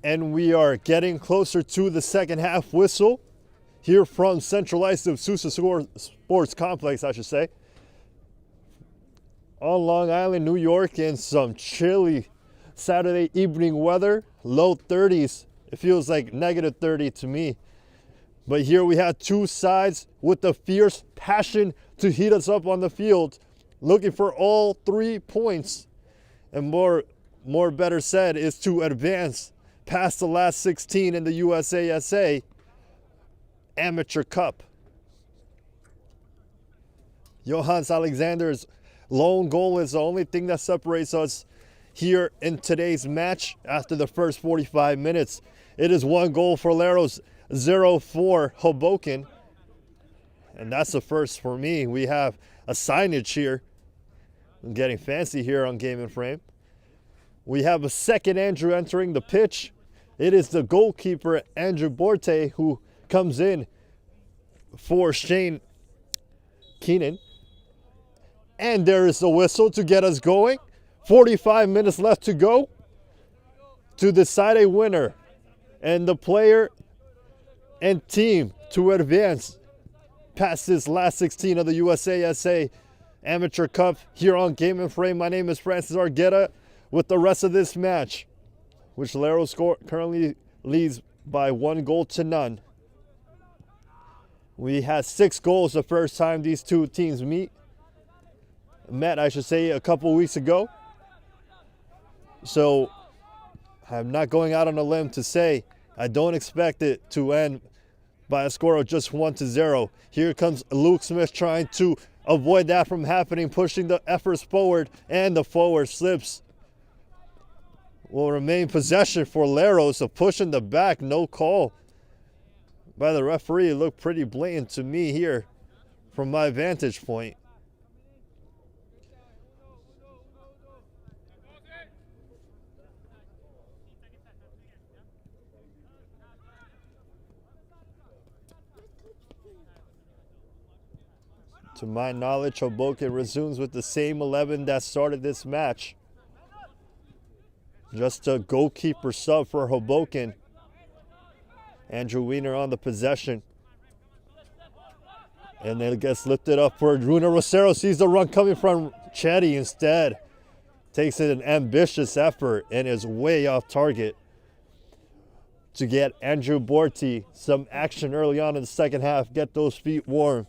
Speaker 3: And we are getting closer to the second half whistle here from Central Islip Sousa Sports Complex, I should say. On Long Island, New York, in some chilly Saturday evening weather, low 30s. It feels like negative 30 to me. But here we have two sides with the fierce passion to heat us up on the field, looking for all 3 points. And more better said, is to advance past the last 16 in the USASA Amateur Cup. Johannes Alexander's lone goal is the only thing that separates us here in today's match after the first 45 minutes. It is 1 goal for Leros, 0 for Hoboken. And that's the first for me. We have a signage here. I'm getting fancy here on Game and Frame. We have a second Andrew entering the pitch. It is the goalkeeper, Andrew Borte, who comes in for Shane Keenan. And there is a whistle to get us going. 45 minutes left to go to decide a winner and the player and team to advance past this last 16 of the USASA Amateur Cup here on Game and Frame. My name is Francis Argueta with the rest of this match, which Leros currently leads by 1 goal to none. We had 6 goals the first time these two teams met, I should say, a couple weeks ago. So I'm not going out on a limb to say I don't expect it to end by a score of just 1-0. Here comes Luke Smith trying to avoid that from happening, pushing the efforts forward, and the forward slips. Will remain possession for Leros. A push in the back, no call by the referee. It looked pretty blatant to me here from my vantage point. To my knowledge, Hoboken resumes with the same 11 that started this match. Just a goalkeeper sub for Hoboken. Andrew Wiener on the possession. And then it gets lifted up for Runa Rosero. Sees the run coming from Chetty instead. Takes it an ambitious effort and is way off target to get Andrew Borti some action early on in the second half. Get those feet warm.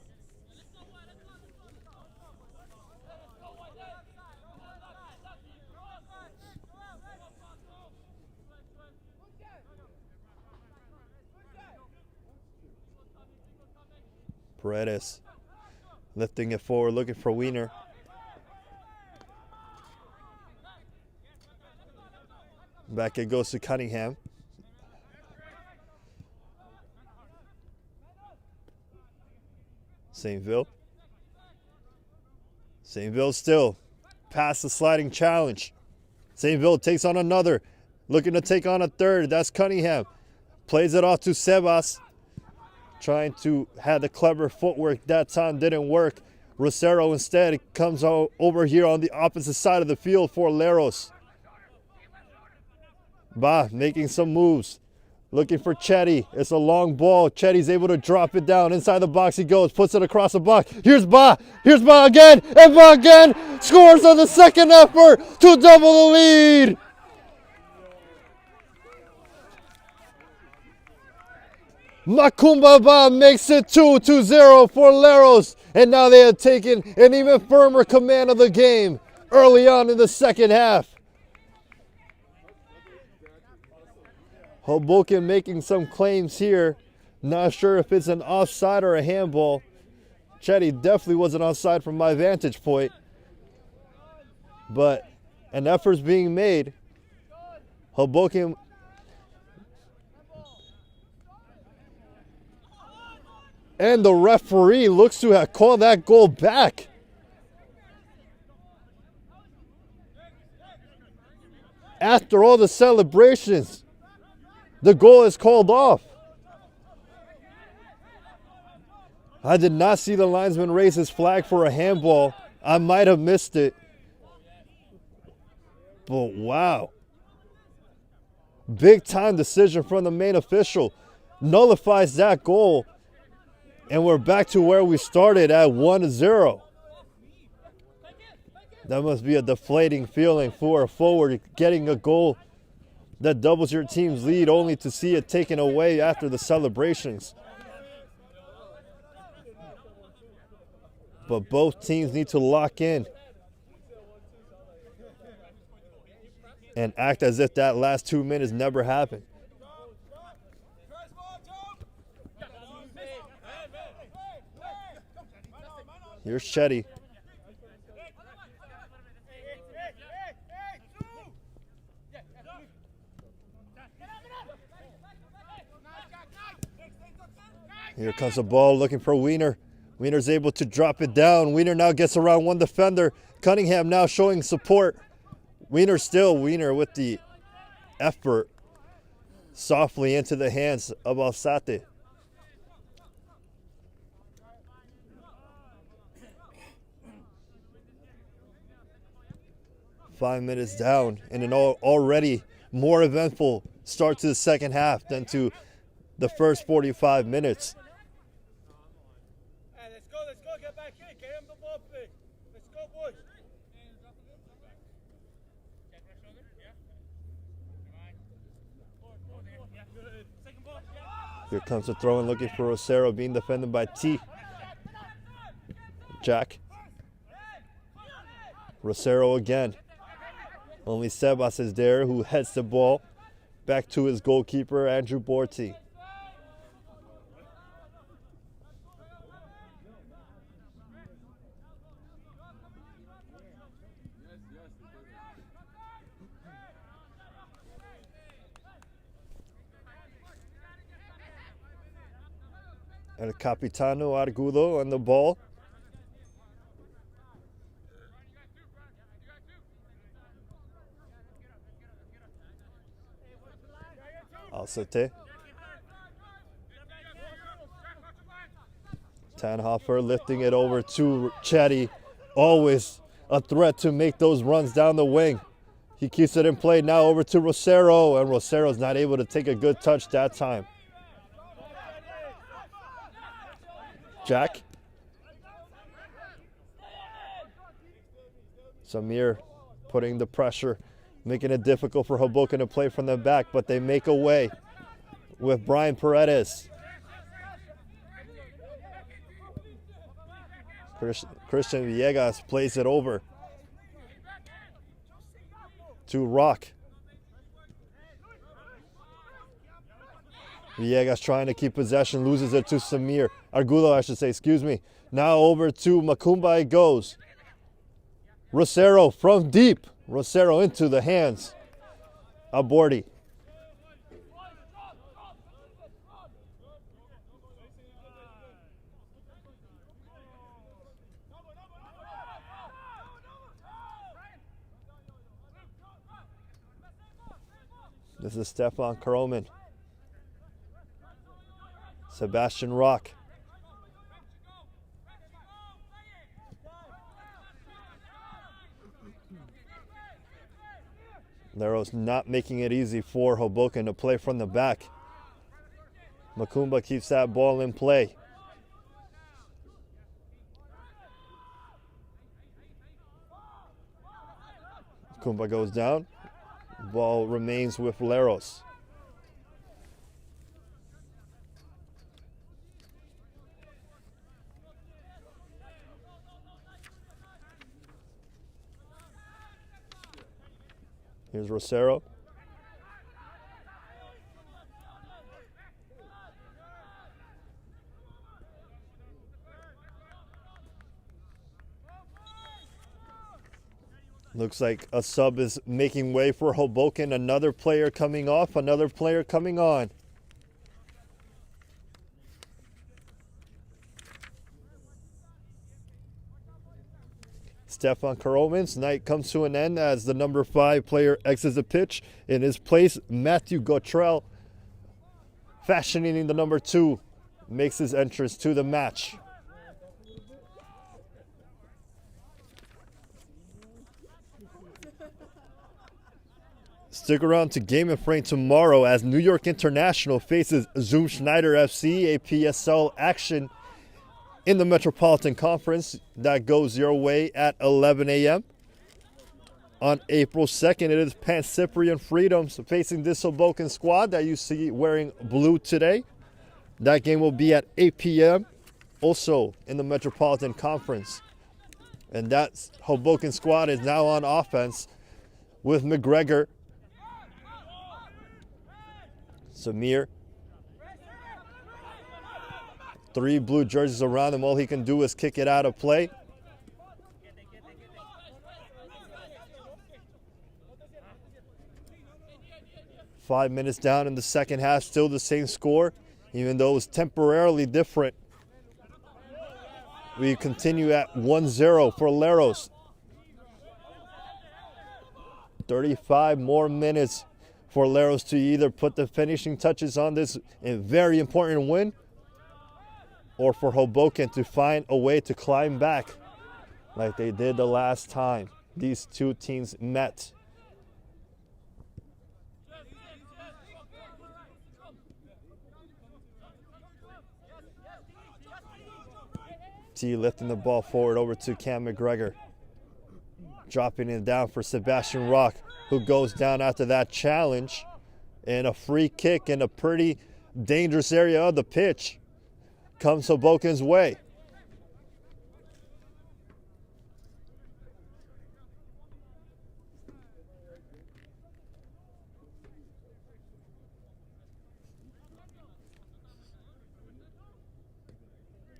Speaker 3: Paredes lifting it forward, looking for Wiener. Back it goes to Cunningham. St. Ville still past the sliding challenge. St. Ville takes on another, looking to take on a third. That's Cunningham. Plays it off to Sebas. Trying to have the clever footwork that time, didn't work. Rosero instead comes over here on the opposite side of the field for Leros. Making some moves. Looking for Chetty. It's a long ball. Chetty's able to drop it down. Inside the box he goes. Puts it across the box. Here's Ba. Here's Ba again. And Ba again scores on the second effort to double the lead. Makumba Ba makes it 2-0 for Leros. And now they have taken an even firmer command of the game early on in the second half. Hoboken making some claims here. Not sure if it's an offside or a handball. Chetty definitely wasn't offside from my vantage point. But an effort's being made. Hoboken and the referee looks to have called that goal back. After all the celebrations, the goal is called off. I did not see the linesman raise his flag for a handball. I might have missed it. But wow. Big time decision from the main official. Nullifies that goal. And we're back to where we started at 1-0. That must be a deflating feeling for a forward getting a goal that doubles your team's lead only to see it taken away after the celebrations. But both teams need to lock in and act as if that last 2 minutes never happened. Here's Chetty. Here comes the ball looking for Wiener. Wiener's able to drop it down. Wiener now gets around one defender. Cunningham now showing support. Wiener with the effort. Softly into the hands of Alzate. Five minutes down and an already more eventful start to the second half than to the first 45 minutes.
Speaker 6: Let's go, get back in, get him the ball, please. Let's go, boys.
Speaker 3: Here comes the throw in looking for Rosero, being defended by T. Jack. Rosero again. Only Sebas is there, who heads the ball back to his goalkeeper, Andrew Borti. El Capitano Argudo on the ball. Alzate. Tannhofer lifting it over to Chetty. Always a threat to make those runs down the wing. He keeps it in play now over to Rosero, and Rosero's not able to take a good touch that time. Jack. Samir putting the pressure, making it difficult for Hoboken to play from the back, but they make a way with Brian Paredes. Christian Villegas plays it over to Rock. Villegas trying to keep possession, loses it to Samir. Argudo, I should say, excuse me. Now over to Macumba it goes. Rosero from deep. Rosero into the hands of Borti. This is Stefan Kroman. Sebastian Rock. Leros not making it easy for Hoboken to play from the back. Macumba keeps that ball in play. Macumba goes down. Ball remains with Leros. Here's Rosero. Looks like a sub is making way for Hoboken. Another player coming off, another player coming on. Stefan Karoman's night comes to an end as the number 5 player exits the pitch. In his place, Matthew Gautrell, fashioning the number 2, makes his entrance to the match. Stick around to Game and Frame tomorrow as New York International faces Zoom Schneider FC, a PSL action in the Metropolitan Conference that goes your way at 11 a.m. On April 2nd, it is Pan Cyprian Freedoms facing this Hoboken squad that you see wearing blue today. That game will be at 8 p.m. also in the Metropolitan Conference. And that Hoboken squad is now on offense with McGregor, Samir. 3 blue jerseys around him. All he can do is kick it out of play. Five minutes down in the second half, still the same score, even though it was temporarily different. We continue at 1-0 for Leros. 35 more minutes for Leros to either put the finishing touches on this very important win, or for Hoboken to find a way to climb back like they did the last time these two teams met. T lifting the ball forward over to Cam McGregor. Dropping it down for Sebastian Rock, who goes down after that challenge. And a free kick in a pretty dangerous area of the pitch comes Hoboken's way.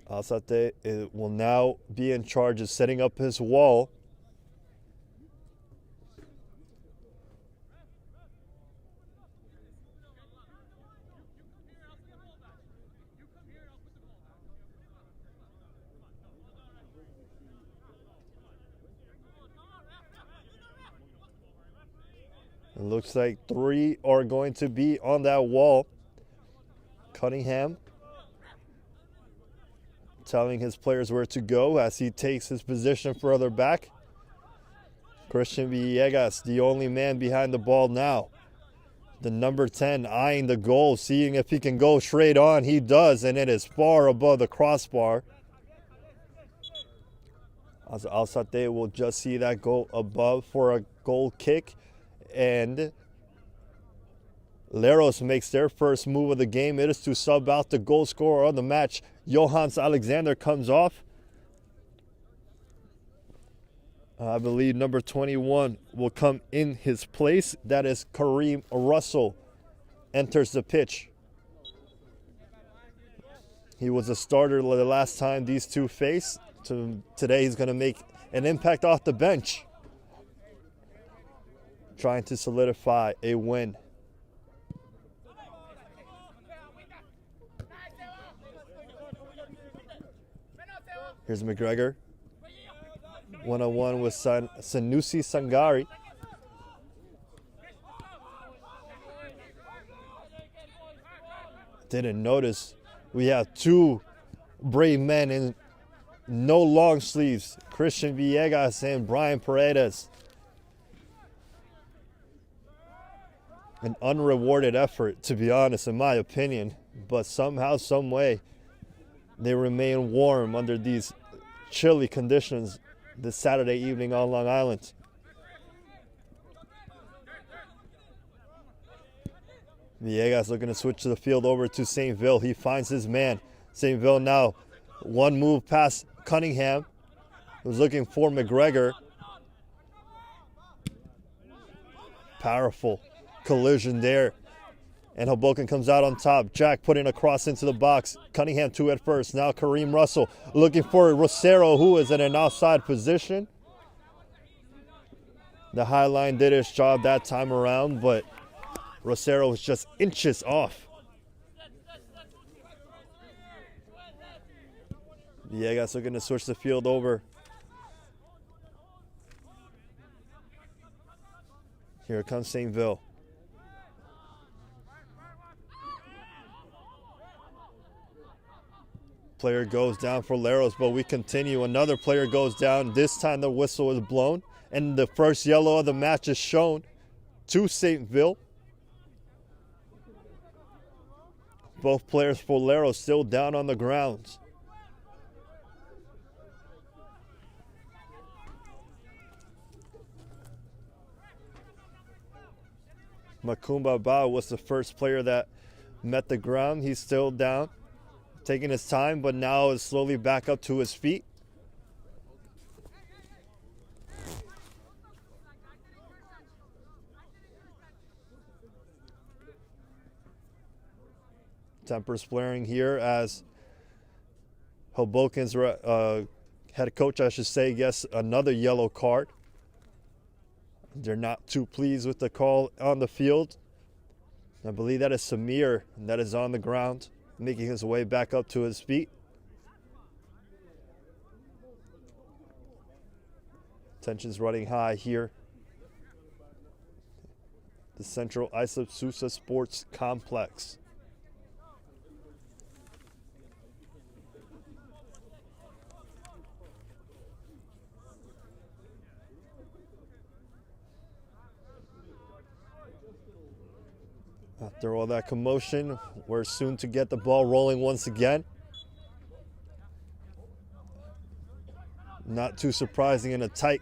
Speaker 3: Alzate will now be in charge of setting up his wall. It looks like 3 are going to be on that wall. Cunningham telling his players where to go as he takes his position further back. Christian Villegas, the only man behind the ball now. The number 10 eyeing the goal, seeing if he can go straight on. He does, and it is far above the crossbar. Alzate will just see that go above for a goal kick. And Leros makes their first move of the game. It is to sub out the goal scorer of the match. Johans Alexander comes off. I believe number 21 will come in his place. That is Kareem Russell. Enters the pitch. He was a starter the last time these two faced. Today he's going to make an impact off the bench, trying to solidify a win. Here's McGregor. One-on-one with Sanusi Sangari. Didn't notice we have 2 brave men in no long sleeves. Christian Villegas and Brian Paredes. An unrewarded effort, to be honest, in my opinion. But somehow, some way, they remain warm under these chilly conditions this Saturday evening on Long Island. Villegas looking to switch the field over to St. Ville. He finds his man. St. Ville now one move past Cunningham, who's looking for McGregor. Powerful collision there. And Hoboken comes out on top. Jack putting a cross into the box. Cunningham 2 at first. Now Kareem Russell looking for Rosero, who is in an offside position. The high line did its job that time around, but Rosero was just inches off. Villegas looking to switch the field over. Here comes St. Ville. Player goes down for Leros, but we continue. Another player goes down. This time the whistle is blown, and the first yellow of the match is shown to Saintville. Both players for Leros still down on the ground. Makumba Ba was the first player that met the ground. He's still down, taking his time, but now is slowly back up to his feet. Tempers flaring here as Hoboken's head coach, I should say, gets another yellow card. They're not too pleased with the call on the field. I believe that is Samir that is on the ground, making his way back up to his feet. Tensions running high here. The Central Islip Sousa Sports Complex. After all that commotion, we're soon to get the ball rolling once again. Not too surprising in a tight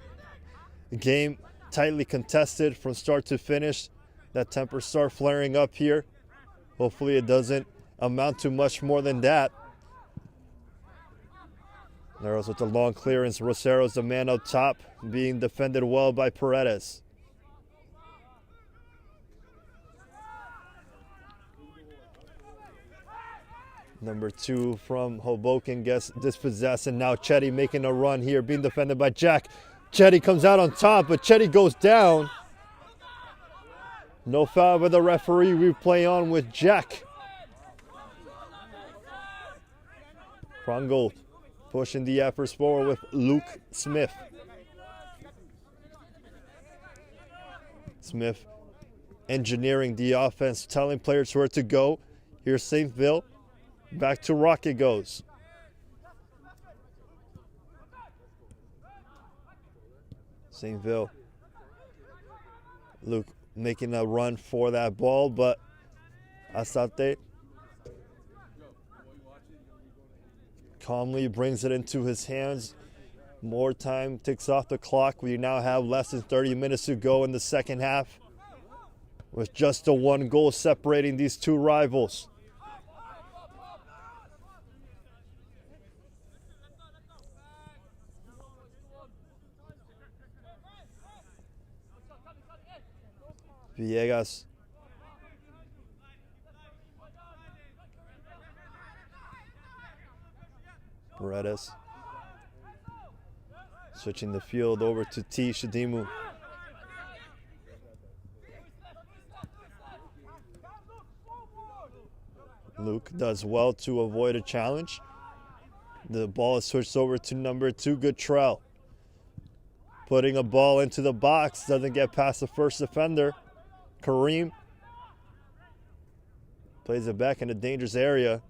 Speaker 3: game, tightly contested from start to finish. That tempers start flaring up here. Hopefully it doesn't amount to much more than that. Leros with the long clearance. Rosero's the man up top, being defended well by Paredes. Number 2 from Hoboken gets dispossessed, and now Chetty making a run here, being defended by Jack. Chetty comes out on top, but Chetty goes down. No foul by the referee. Replay on with Jack. Krongold pushing the efforts forward with Luke Smith. Smith engineering the offense, telling players where to go. Here's Saintville. Back to Rock it goes. Saintville. Luke making a run for that ball, but Asate calmly brings it into his hands. More time ticks off the clock. We now have less than 30 minutes to go in the second half, with just a 1 goal separating these two rivals. Villegas. Paredes. Switching the field over to T. Shadimu. Luke does well to avoid a challenge. The ball is switched over to number 2, Guttrell. Putting a ball into the box, doesn't get past the first defender. Kareem plays it back in a dangerous area.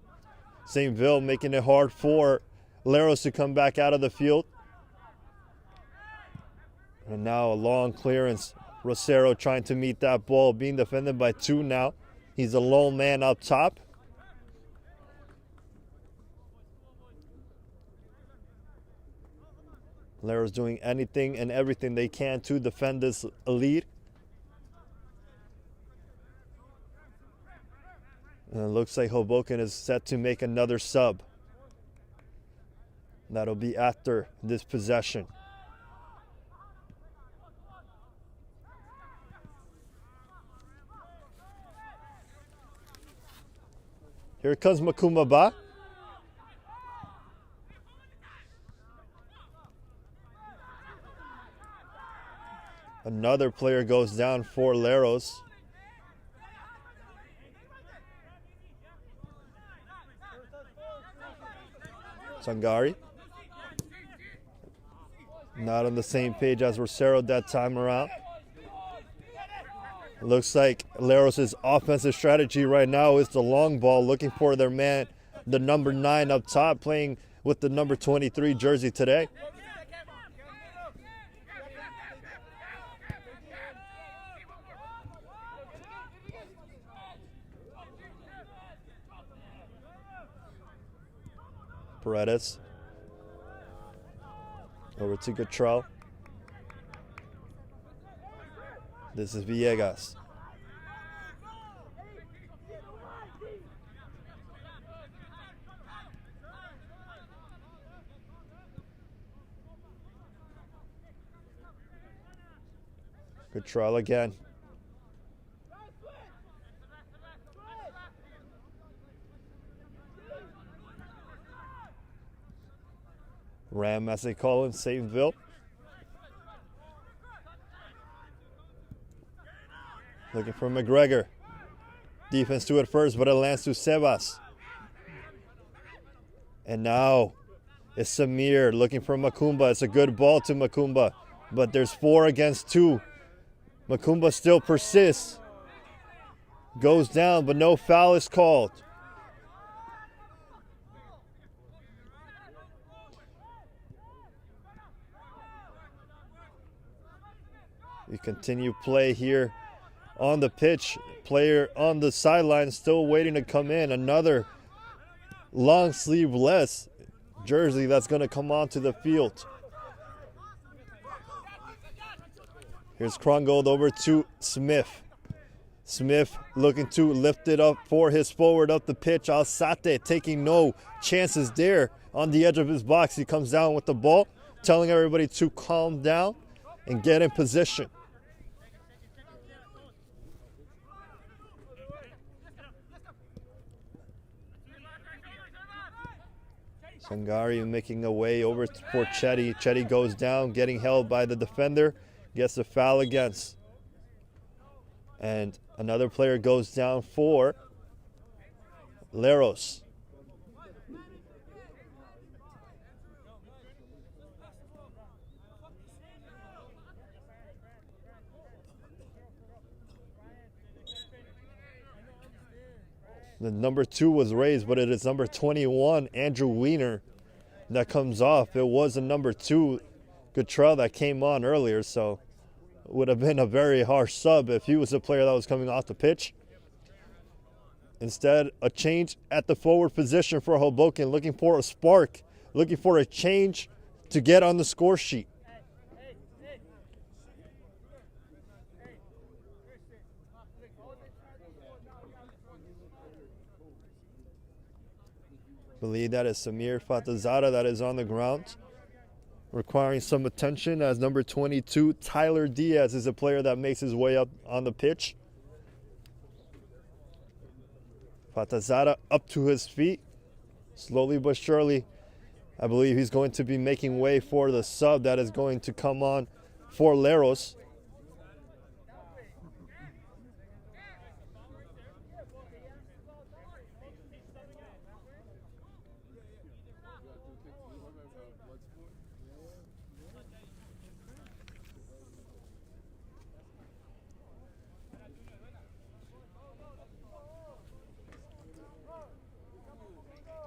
Speaker 3: Saintville making it hard for Leros to come back out of the field. And now a long clearance. Rosero trying to meet that ball, being defended by 2 now. He's a lone man up top. Leros doing anything and everything they can to defend this lead. And it looks like Hoboken is set to make another sub. That'll be after this possession. Here comes Makumba Ba. Another player goes down for Leros. Sangari. Not on the same page as Rosero that time around. Looks like Leros' offensive strategy right now is the long ball, looking for their man, the number 9 up top, playing with the number 23 jersey today. Paredes. Over to Gatrell. This is Villegas. Gatrell again. Ram, as they call him, Satanville. Looking for McGregor. Defense to it first, but it lands to Sebas. And now it's Samir looking for Makumba. It's a good ball to Makumba, but there's 4 against 2. Makumba still persists. Goes down, but no foul is called. We continue play here on the pitch. Player on the sideline still waiting to come in. Another long sleeveless jersey that's going to come onto the field. Here's Krongold over to Smith. Smith looking to lift it up for his forward up the pitch. Alzate taking no chances there on the edge of his box. He comes down with the ball, telling everybody to calm down and get in position. Sangari making a way over for Chetty. Chetty goes down, getting held by the defender. Gets a foul against. And another player goes down for Leros. The number 2 was raised, but it is number 21, Andrew Weiner, that comes off. It was a number 2, Gatrell, that came on earlier, so it would have been a very harsh sub if he was the player that was coming off the pitch. Instead, a change at the forward position for Hoboken, looking for a spark, looking for a change to get on the score sheet. Believe that is Samir Fatazada that is on the ground, requiring some attention as number 22, Tyler Diaz, is a player that makes his way up on the pitch. Fatazada up to his feet, slowly but surely. I believe he's going to be making way for the sub that is going to come on for Leros.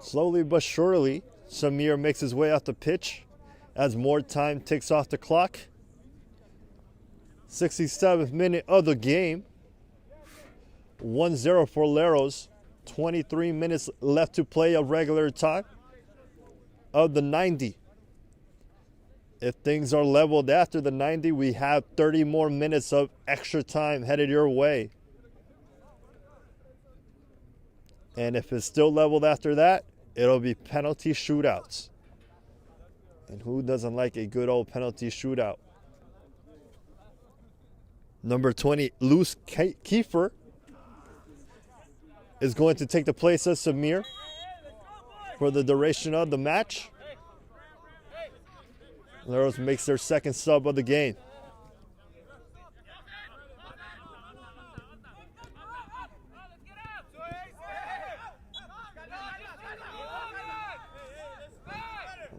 Speaker 3: Slowly but surely, Samir makes his way off the pitch as more time ticks off the clock. 67th minute of the game. 1-0 for Leros. 23 minutes left to play of regular time of the 90. If things are leveled after the 90, we have 30 more minutes of extra time headed your way. And if it's still leveled after that, it'll be penalty shootouts. And who doesn't like a good old penalty shootout? Number 20, Luce Kiefer, is going to take the place of Samir for the duration of the match. Leros makes their second sub of the game.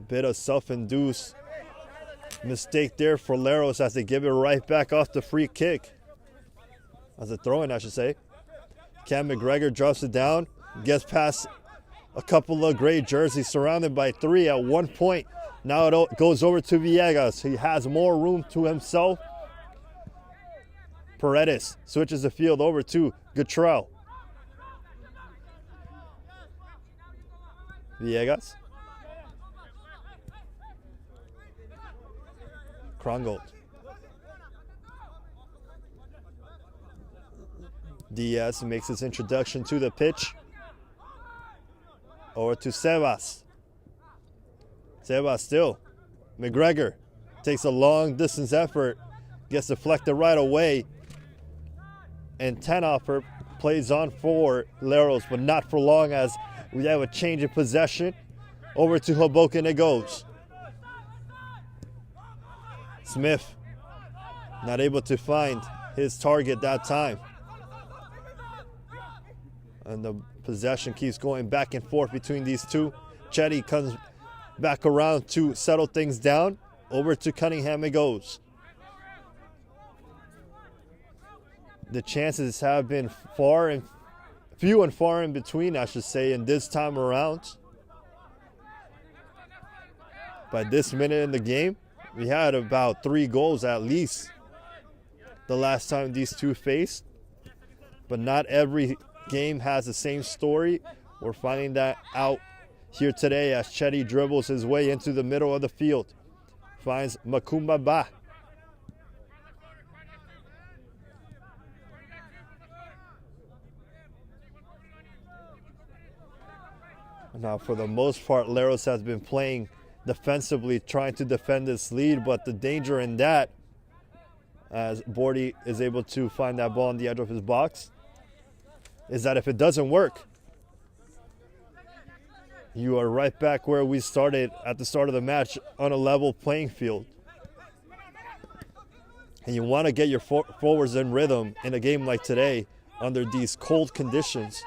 Speaker 3: Bit of self-induced mistake there for Leros as they give it right back off the free kick. As a throw-in, I should say. Cam McGregor drops it down, gets past a couple of gray jerseys, surrounded by 3 at one point. Now it goes over to Villegas. He has more room to himself. Paredes switches the field over to Gatrell. Villegas. Krongold. Diaz makes his introduction to the pitch. Over to Sebas. Sebas still. McGregor takes a long distance effort. Gets deflected right away. And Tenoffer plays on for Leros, but not for long as we have a change in possession. Over to Hoboken it goes. Smith not able to find his target that time. And the possession keeps going back and forth between these two. Chetty comes back around to settle things down. Over to Cunningham it goes. The chances have been few and far in between, I should say, in this time around. By this minute in the game, we had about 3 goals at least the last time these two faced. But not every game has the same story. We're finding that out here today as Chetty dribbles his way into the middle of the field. Finds Makumba Ba. Now, for the most part, Leros has been playing defensively, trying to defend this lead, but the danger in that, as Bordy is able to find that ball on the edge of his box, is that if it doesn't work, you are right back where we started at the start of the match, on a level playing field. And you want to get your forwards in rhythm in a game like today under these cold conditions.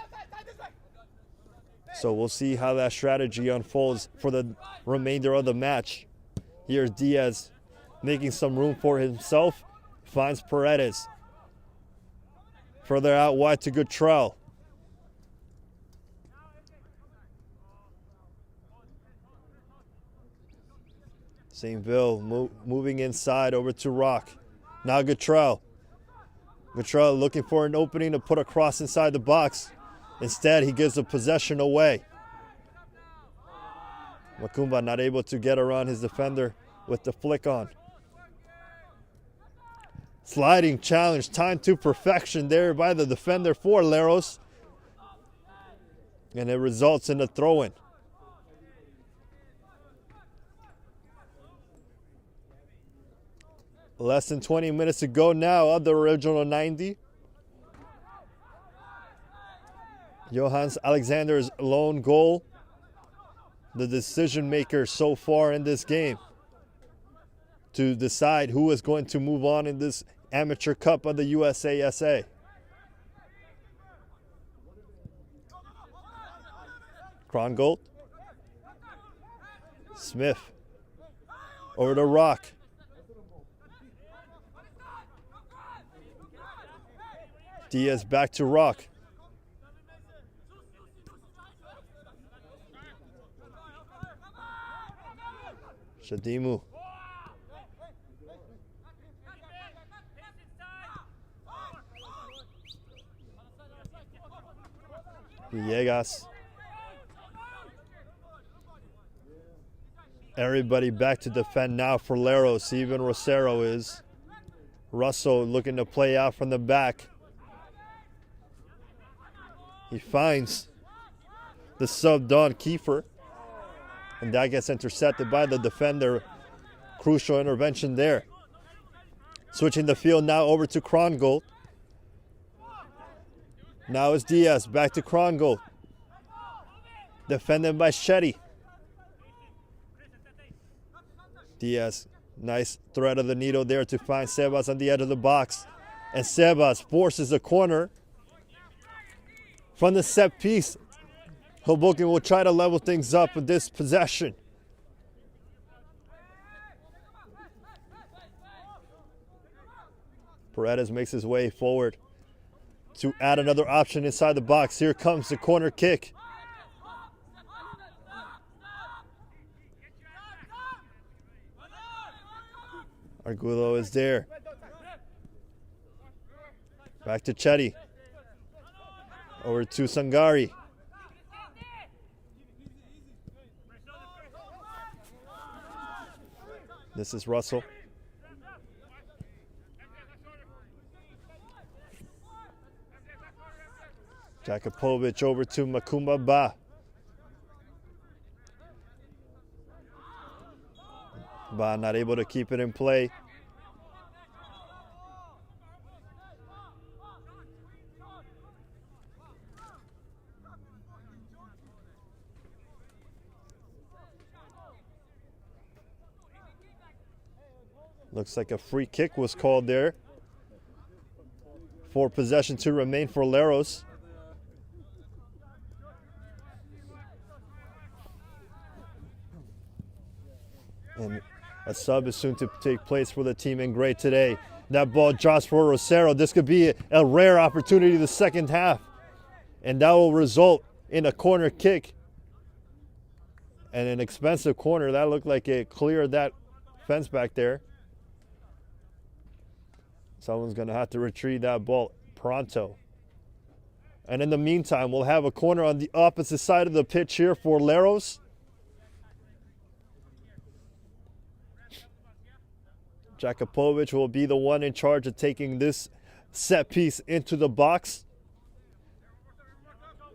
Speaker 3: So we'll see how that strategy unfolds for the remainder of the match. Here's Diaz making some room for himself. Finds Paredes. Further out wide to Guttrell. Saintville moving inside over to Rock. Now Guttrell. Guttrell looking for an opening to put a cross inside the box. Instead, he gives the possession away. Makumba not able to get around his defender with the flick on. Sliding challenge, timed to perfection there by the defender for Leros. And it results in a throw-in. Less than 20 minutes to go now of the original 90. Johannes Alexander's lone goal, the decision maker so far in this game to decide who is going to move on in this amateur cup of the USASA. Krongold. Smith. Over to Rock. Diaz back to Rock. Shadimu. Villegas. Everybody back to defend now for Leros. Even Rosero is. Russell looking to play out from the back. He finds the sub Don Kiefer. And that gets intercepted by the defender. Crucial intervention there. Switching the field now over to Krongold. Now it's Diaz. Back to Krongold. Defended by Shetty. Diaz, nice thread of the needle there to find Sebas on the edge of the box. And Sebas forces a corner. From the set piece, Hoboken will try to level things up with this possession. Paredes makes his way forward to add another option inside the box. Here comes the corner kick. Argulo is there. Back to Chetty. Over to Sangari. This is Russell. Jakupovic over to Makumba Ba. Ba not able to keep it in play. Looks like a free kick was called there. 4 possession to remain for Leros. And a sub is soon to take place for the team in gray today. That ball drops for Rosero. This could be a rare opportunity the second half. And that will result in a corner kick. And an expensive corner. That looked like it cleared that fence back there. Someone's going to have to retrieve that ball pronto. And in the meantime, we'll have a corner on the opposite side of the pitch here for Leros. Jakupovic will be the one in charge of taking this set piece into the box.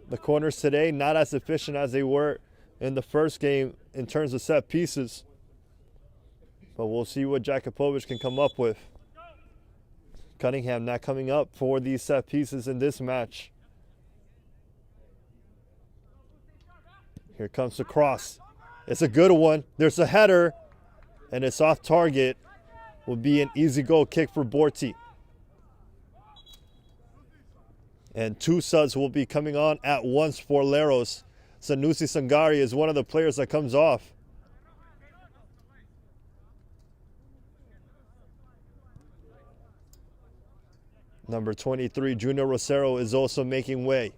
Speaker 3: The corners today not as efficient as they were in the first game in terms of set pieces. But we'll see what Jakupovic can come up with. Cunningham not coming up for these set pieces in this match. Here comes the cross. It's a good one. There's a header, and it's off target. Will be an easy goal kick for Borti. And 2 subs will be coming on at once for Leros. Sanusi Sangari is one of the players that comes off. Number 23, Junior Rosero, is also making way.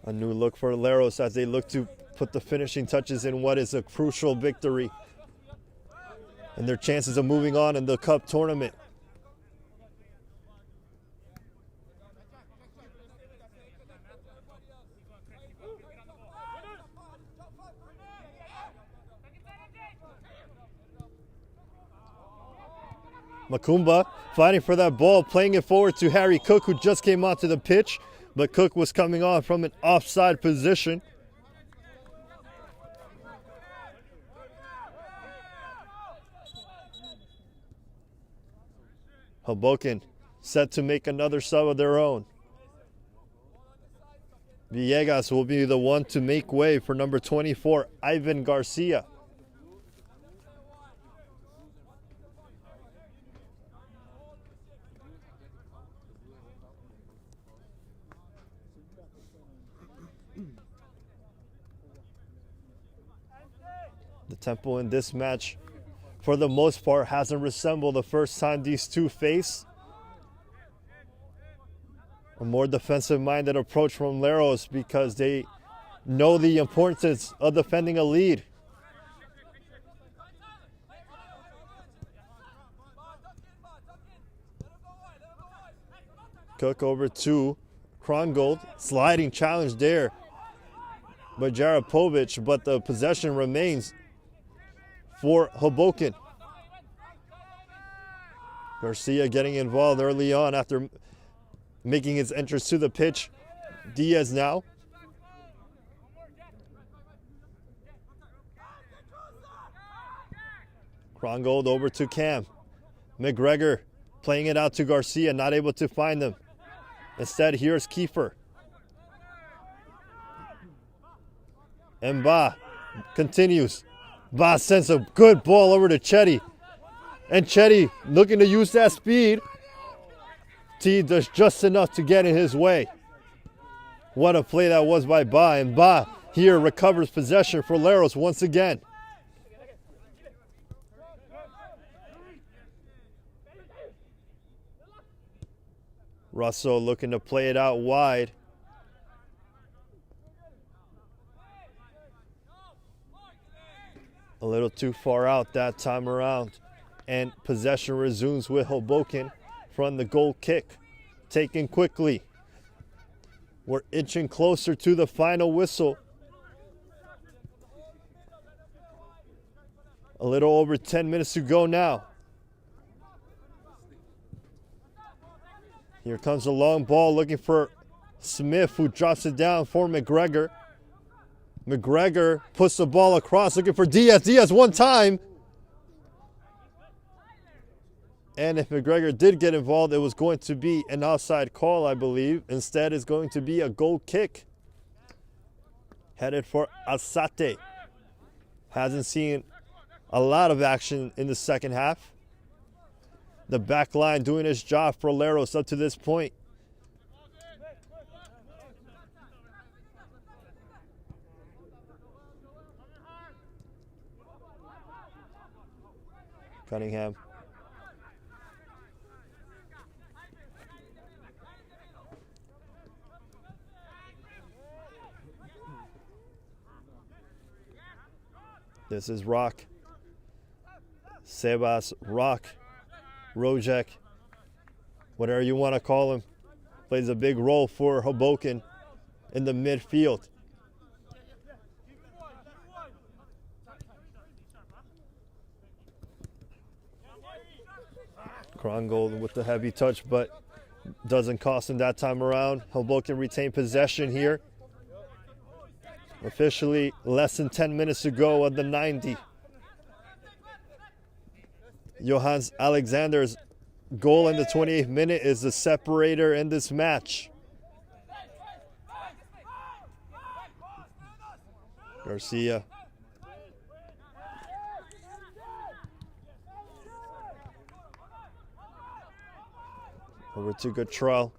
Speaker 3: A new look for Leros as they look to put the finishing touches in what is a crucial victory and their chances of moving on in the cup tournament. Makumba fighting for that ball, playing it forward to Harry Cook, who just came onto the pitch, but Cook was coming on from an offside position. Hoboken set to make another sub of their own. Villegas will be the one to make way for number 24, Ivan Garcia. The tempo in this match, for the most part, hasn't resembled the first time these two face. A more defensive-minded approach from Leros because they know the importance of defending a lead. Cook over to Krongold, sliding challenge there by Jakupovic, but the possession remains for Hoboken. Garcia getting involved early on after making his entrance to the pitch. Diaz now. Krongold over to Cam. McGregor playing it out to Garcia, not able to find them. Instead, here's Kiefer. And Ba continues. Ba sends a good ball over to Chetty. And Chetty looking to use that speed. T does just enough to get in his way. What a play that was by Ba. And Ba here recovers possession for Leros once again. Russell looking to play it out wide. A little too far out that time around. And possession resumes with Hoboken from the goal kick. Taken quickly. We're inching closer to the final whistle. A little over 10 minutes to go now. Here comes a long ball looking for Smith, who drops it down for McGregor. McGregor puts the ball across looking for Diaz. Diaz one time. And if McGregor did get involved, it was going to be an offside call, I believe. Instead, it's going to be a goal kick. Headed for Alzate. Hasn't seen a lot of action in the second half. The back line doing its job for Leros up to this point. Cunningham. This is Rock. Sebas Rock. Rojek. Whatever you want to call him. Plays a big role for Hoboken in the midfield. Krongold with the heavy touch, but doesn't cost him that time around. Hoboken retain possession here. Officially less than 10 minutes to go of the 90. Johannes Alexander's goal in the 28th minute is the separator in this match. Garcia. Over to Guttrell.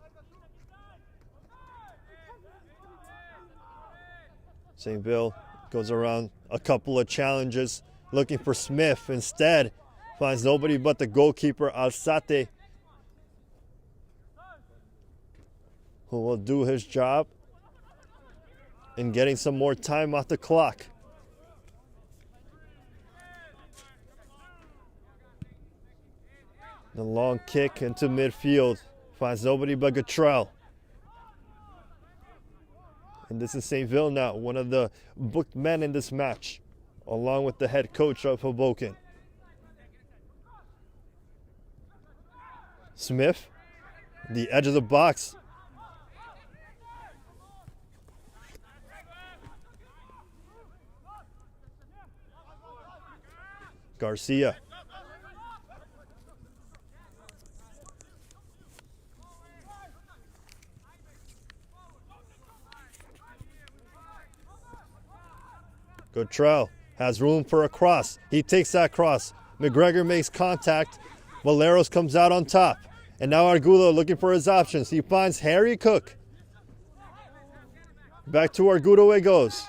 Speaker 3: St. Bill goes around a couple of challenges looking for Smith. Instead, finds nobody but the goalkeeper, Alzate, who will do his job in getting some more time off the clock. The long kick into midfield finds nobody but Guttrell. And this is St. Ville now, one of the booked men in this match, along with the head coach of Hoboken. Smith, the edge of the box. Garcia. Guttrell has room for a cross. He takes that cross. McGregor makes contact. Leros comes out on top. And now Argudo looking for his options. He finds Harry Cook. Back to Argudo it goes.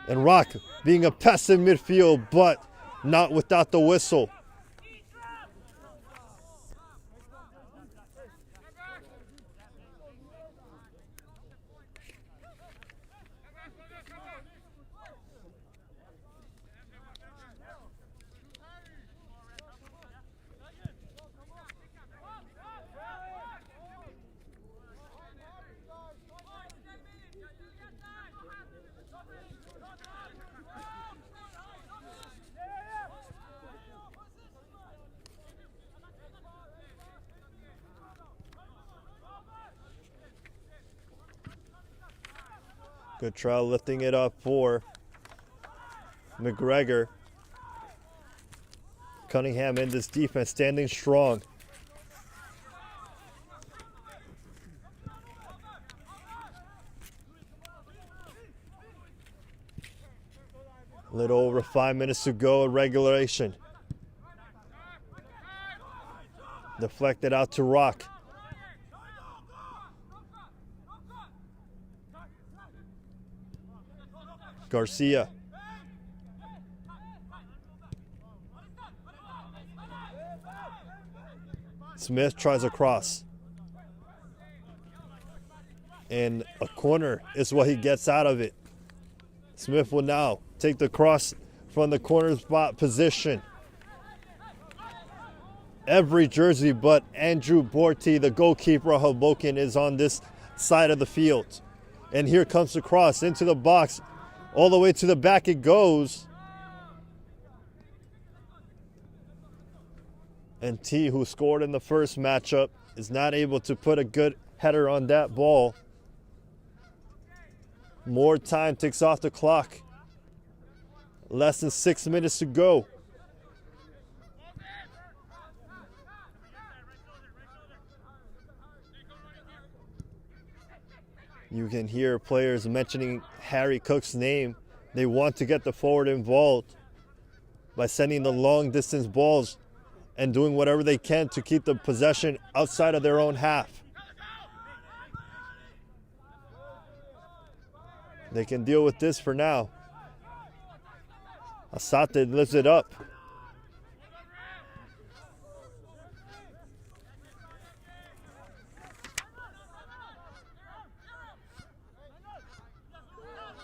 Speaker 3: And Rock being a pest in midfield, but not without the whistle. Guttrell lifting it up for McGregor. Cunningham in this defense, standing strong. A little over 5 minutes to go in regulation. Deflected out to Rock. Garcia. Smith tries a cross. And a corner is what he gets out of it. Smith will now take the cross from the corner spot position. Every jersey but Andrew Borti, the goalkeeper of Hoboken, is on this side of the field. And here comes the cross into the box. All the way to the back it goes. And T, who scored in the first matchup, is not able to put a good header on that ball. More time ticks off the clock. Less than 6 minutes to go. You can hear players mentioning Harry Cook's name. They want to get the forward involved by sending the long distance balls and doing whatever they can to keep the possession outside of their own half. They can deal with this for now. Asate lifts it up.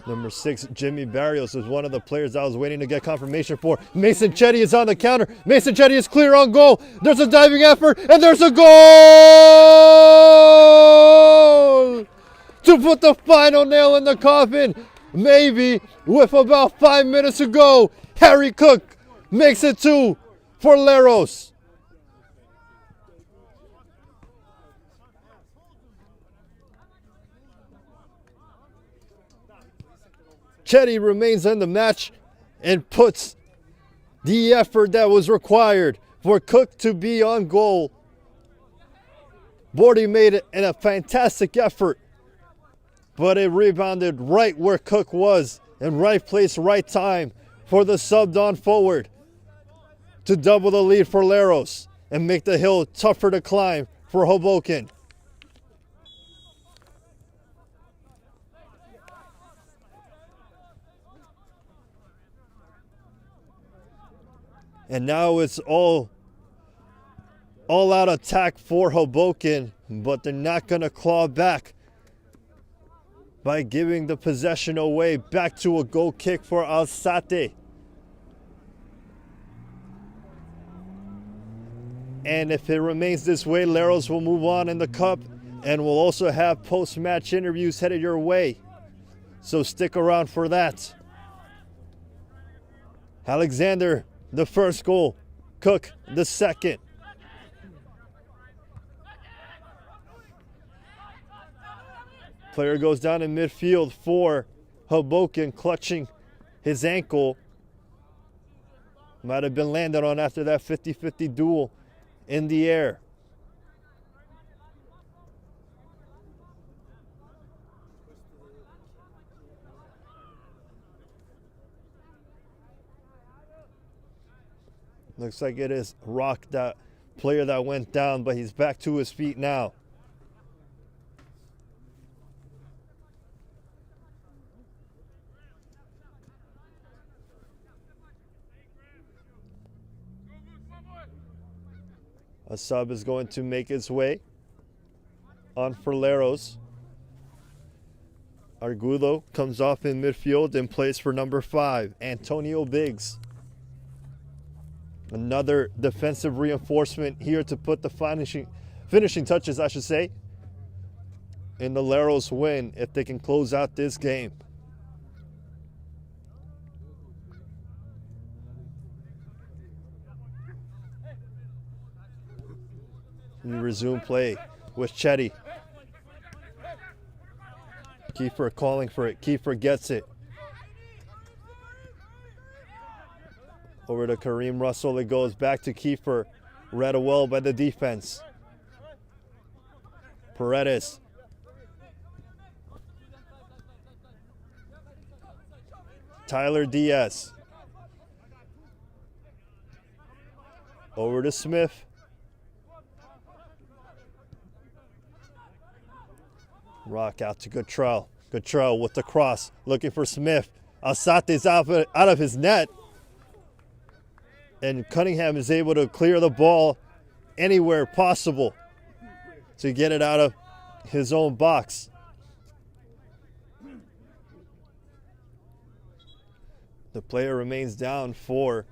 Speaker 3: Number 6, Jimmy Barrios, is one of the players I was waiting to get confirmation for. Mason Chetty is on the counter. Mason Chetty is clear on goal. There's a diving effort, and there's a goal! To put the final nail in the coffin. Maybe with about 5 minutes to go, Harry Cook makes it 2 for Leros. Chetty remains in the match and puts the effort that was required for Cook to be on goal. Bordy made it in a fantastic effort, but it rebounded right where Cook was, in right place, right time for the subbed on forward to double the lead for Leros and make the hill tougher to climb for Hoboken. And now it's all out attack for Hoboken, but they're not going to claw back by giving the possession away back to a goal kick for Alzate. And if it remains this way, Leros will move on in the cup, and we'll also have post-match interviews headed your way. So stick around for that. Alexander, the first goal. Cook, the second. Player goes down in midfield for Hoboken, clutching his ankle. Might have been landed on after that 50-50 duel in the air. Looks like it is Rock, that player that went down, but he's back to his feet now. A sub is going to make its way on for Leros. Argudo comes off in midfield and plays for number 5, Antonio Biggs. Another defensive reinforcement here to put the finishing touches, I should say, in the Leros win if they can close out this game. We resume play with Chetty. Kiefer calling for it. Kiefer gets it. Over to Kareem Russell. It goes back to Kiefer. Read well by the defense. Paredes. Tyler Diaz. Over to Smith. Rock out to Guttrell. Guttrell with the cross, looking for Smith. Alzate's out of his net. And Cunningham is able to clear the ball anywhere possible to get it out of his own box. The player remains down for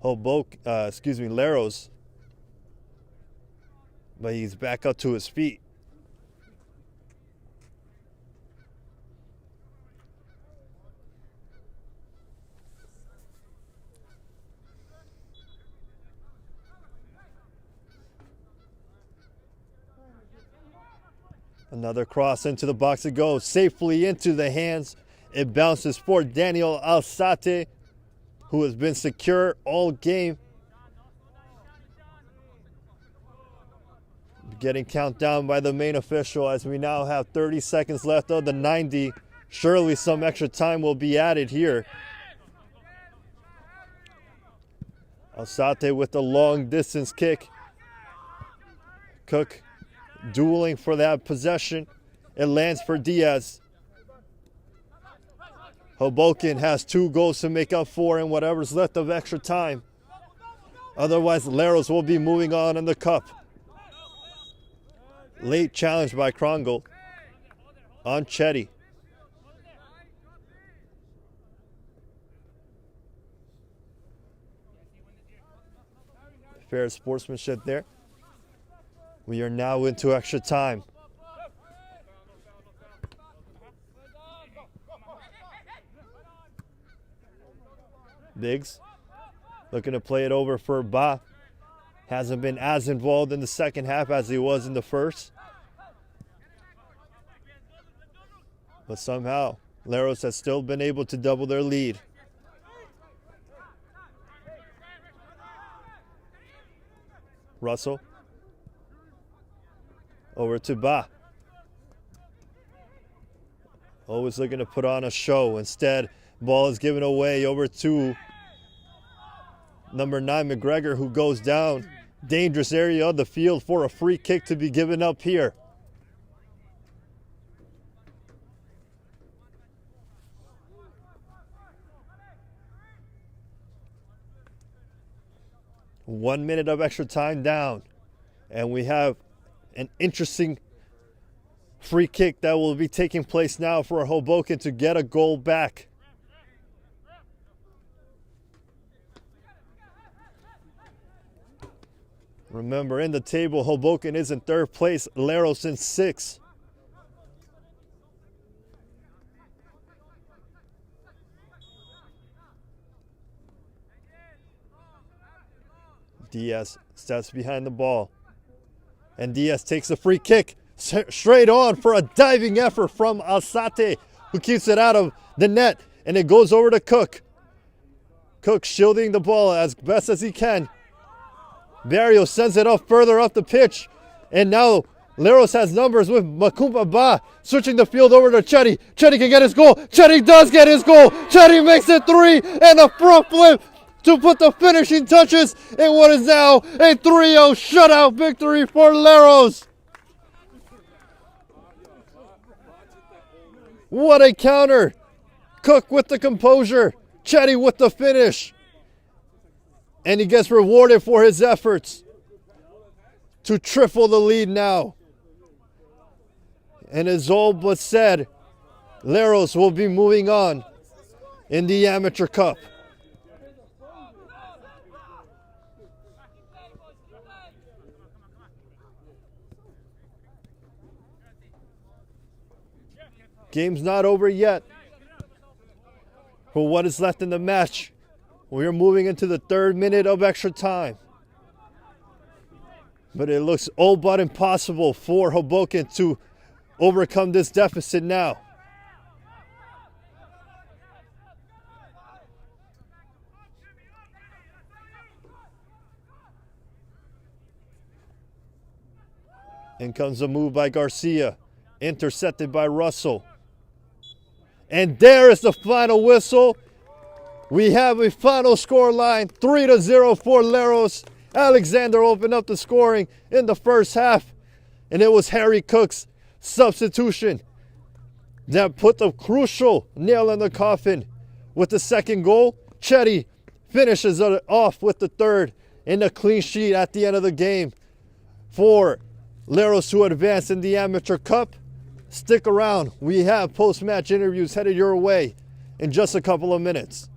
Speaker 3: Leros. But he's back up to his feet. Another cross into the box it goes, safely into the hands. It bounces for Daniel Alzate, who has been secure all game. Getting counted down by the main official as we now have 30 seconds left of the 90. Surely some extra time will be added here. Alzate with the long distance kick. Cook dueling for that possession. It lands for Diaz. Hoboken has 2 goals to make up for in whatever's left of extra time. Otherwise, Leros will be moving on in the cup. Late challenge by Krongle on Chetty. Fair sportsmanship there. We are now into extra time. Biggs looking to play it over for Ba. Hasn't been as involved in the second half as he was in the first. But somehow, Leros has still been able to double their lead. Russell. Over to Ba. Always looking to put on a show. Instead, ball is given away over to number 9, McGregor, who goes down. Dangerous area of the field for a free kick to be given up here. One minute of extra time down. And we have an interesting free kick that will be taking place now for Hoboken to get a goal back. Remember, in the table, Hoboken is in 3rd place, Leros in 6th. Diaz steps behind the ball. And Diaz takes a free kick straight on for a diving effort from Alzate, who keeps it out of the net. And it goes over to Cook. Cook shielding the ball as best as he can. Barrio sends it up further up the pitch. And now Leros has numbers with Makumba Ba switching the field over to Chetty. Chetty can get his goal. Chetty does get his goal. Chetty makes it 3 and a front flip to put the finishing touches in what is now a 3-0 shutout victory for Leros. What a counter. Cook with the composure. Chetty with the finish. And he gets rewarded for his efforts to triple the lead now. And as all but said, Leros will be moving on in the Amateur Cup. Game's not over yet. For what is left in the match, we are moving into the 3rd minute of extra time. But it looks all but impossible for Hoboken to overcome this deficit now. In comes a move by Garcia, intercepted by Russell. And there is the final whistle. We have a final score line, 3-0 for Leros. Alexander opened up the scoring in the first half, and it was Harry Cook's substitution that put the crucial nail in the coffin with the second goal. Chetty finishes it off with the third in a clean sheet at the end of the game for Leros to advance in the Amateur Cup. Stick around. We have post-match interviews headed your way in just a couple of minutes.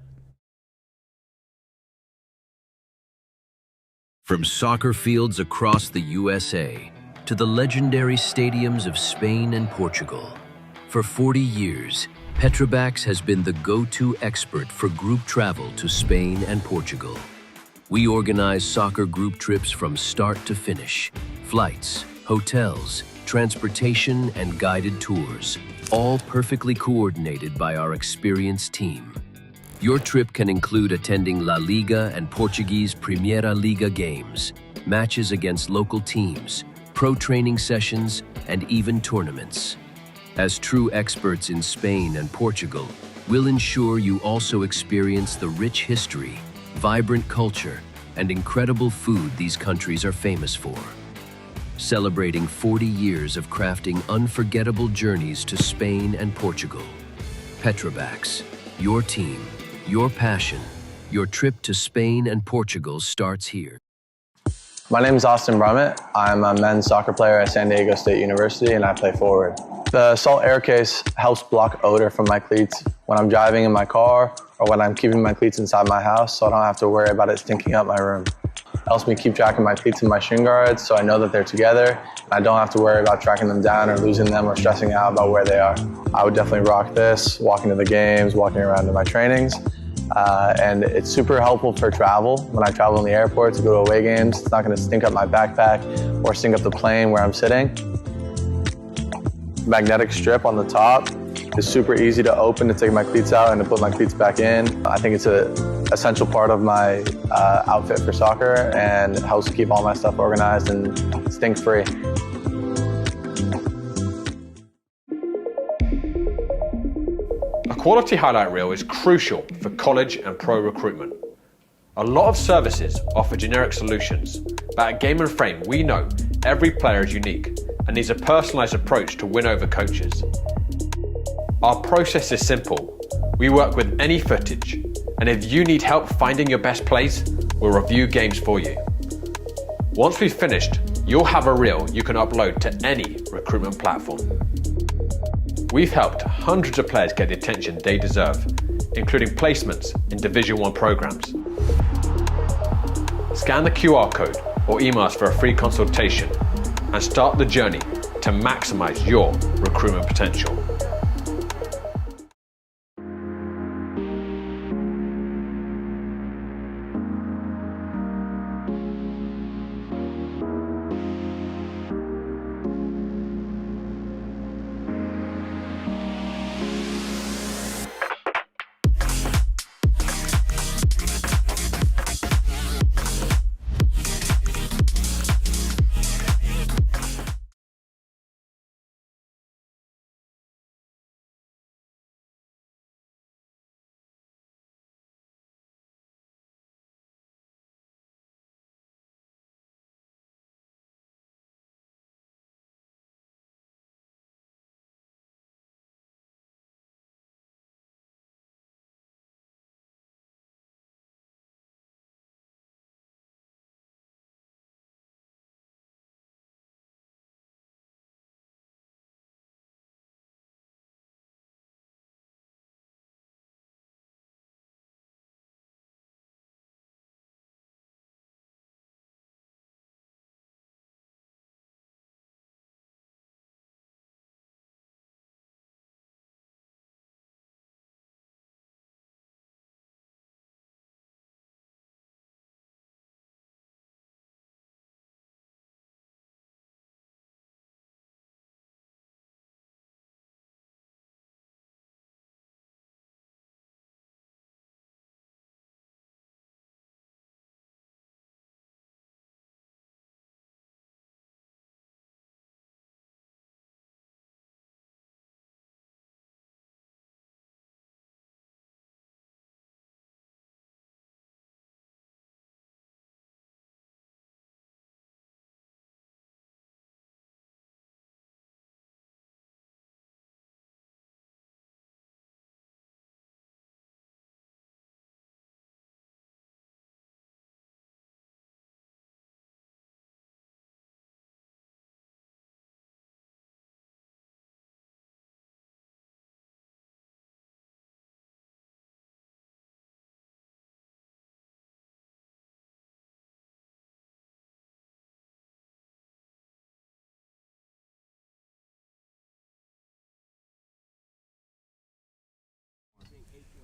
Speaker 4: From soccer fields across the USA to the legendary stadiums of Spain and Portugal, for 40 years, Petrobax has been the go-to expert for group travel to Spain and Portugal. We organize soccer group trips from start to finish, flights, hotels, transportation, and guided tours, all perfectly coordinated by our experienced team. Your trip can include attending La Liga and Portuguese Primeira Liga games, matches against local teams, pro training sessions, and even tournaments. As true experts in Spain and Portugal, we'll ensure you also experience the rich history, vibrant culture, and incredible food these countries are famous for. Celebrating 40 years of crafting unforgettable journeys to Spain and Portugal. Petrobax, your team, your passion, your trip to Spain and Portugal starts here.
Speaker 5: My name is Austin Brummett. I'm a men's soccer player at San Diego State University and I play forward. The Salt Air Case helps block odor from my cleats when I'm driving in my car or when I'm keeping my cleats inside my house, so I don't have to worry about it stinking up my room. It helps me keep track of my cleats and my shin guards so I know that they're together and I don't have to worry about tracking them down or losing them or stressing out about where they are. I would definitely rock this, walking to the games, walking around to my trainings. And it's super helpful for travel. When I travel in the airport to go to away games, it's not going to stink up my backpack or stink up the plane where I'm sitting. Magnetic strip on the top is super easy to open to take my cleats out and to put my cleats back in. I think it's an essential part of my outfit for soccer and it helps keep all my stuff organized and stink-free.
Speaker 1: A quality highlight reel is crucial for college and pro recruitment. A lot of services offer generic solutions, but at Game & Frame we know every player is unique and needs a personalised approach to win over coaches. Our process is simple. We work with any footage, and if you need help finding your best plays, we'll review games for you. Once we've finished, you'll have a reel you can upload to any recruitment platform. We've helped hundreds of players get the attention they deserve, including placements in Division 1 programs. Scan the QR code or email us for a free consultation and start the journey to maximize your recruitment potential.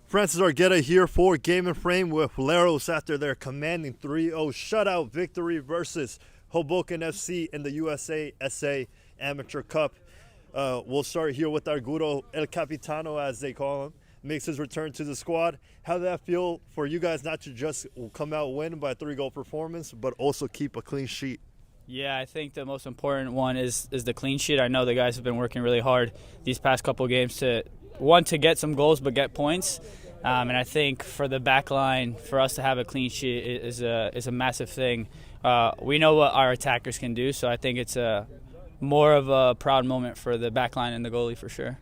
Speaker 3: Francis Argueta here for Game & Frame with Leros after their commanding 3-0 shutout victory versus Hoboken FC in the USASA Amateur Cup. We'll start here with Argudo El Capitano, as they call him. Makes his return to the squad. How did that feel for you guys not to just come out win by a 3-goal performance, but also keep a clean sheet?
Speaker 7: Yeah, I think the most important one is the clean sheet. I know the guys have been working really hard these past couple of games to get some goals but get points. And I think for the back line, for us to have a clean sheet is a massive thing. We know what our attackers can do, so I think it's more of a proud moment for the back line and the goalie for sure.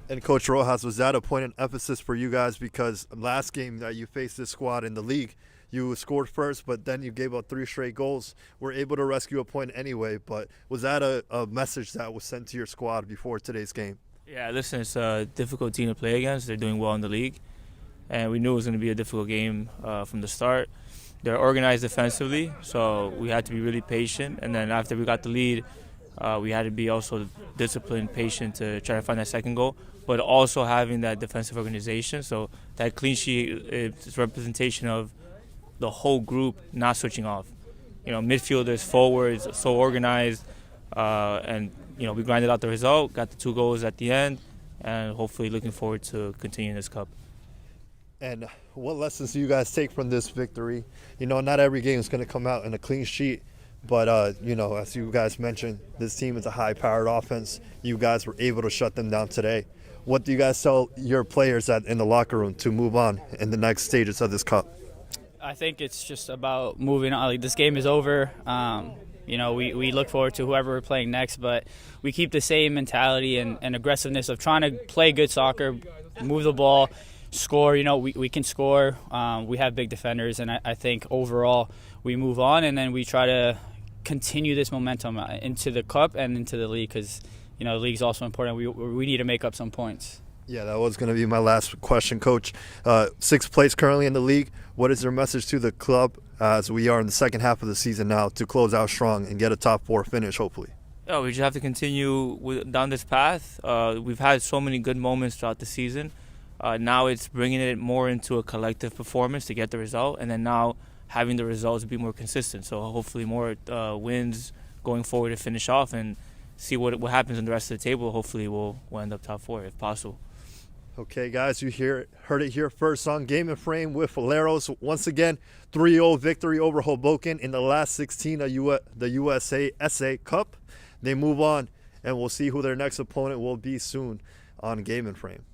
Speaker 3: And Coach Rojas, was that a point of emphasis for you guys? Because last game that you faced this squad in the league, you scored first, but then you gave up 3 straight goals. Were able to rescue a point anyway, but was that a message that was sent to your squad before today's game?
Speaker 8: Yeah, listen, it's a difficult team to play against. They're doing well in the league, and we knew it was going to be a difficult game from the start. They're organized defensively, so we had to be really patient. And then after we got the lead, we had to be also disciplined, patient to try to find that second goal, but also having that defensive organization. So that clean sheet is representation of the whole group not switching off. You know, midfielders, forwards, so organized, and we grinded out the result, got the 2 goals at the end, and hopefully looking forward to continuing this cup.
Speaker 3: And what lessons do you guys take from this victory? Not every game is going to come out in a clean sheet, but as you guys mentioned, this team is a high-powered offense. You guys were able to shut them down today. What do you guys tell your players in the locker room to move on in the next stages of this cup?
Speaker 7: I think it's just about moving on. Like, this game is over. We look forward to whoever we're playing next, but we keep the same mentality and aggressiveness of trying to play good soccer, move the ball, score. We can score. We have big defenders, and I think overall we move on, and then we try to continue this momentum into the cup and into the league, because the league's also important. We need to make up some points. Yeah,
Speaker 3: that was going to be my last question, Coach. 6th place currently in the league. What is your message to the club as we are in the second half of the season now to close out strong and get a top 4 finish, hopefully?
Speaker 8: Yeah, we just have to continue down this path. We've had so many good moments throughout the season. Now it's bringing it more into a collective performance to get the result, and then now having the results be more consistent. So hopefully more wins going forward to finish off and see what happens in the rest of the table. Hopefully we'll end up top 4 if possible.
Speaker 3: Okay, guys, you heard it here first on Game and Frame with Leros. Once again, 3-0 victory over Hoboken in the last 16 of the USASA Cup. They move on, and we'll see who their next opponent will be soon on Game and Frame.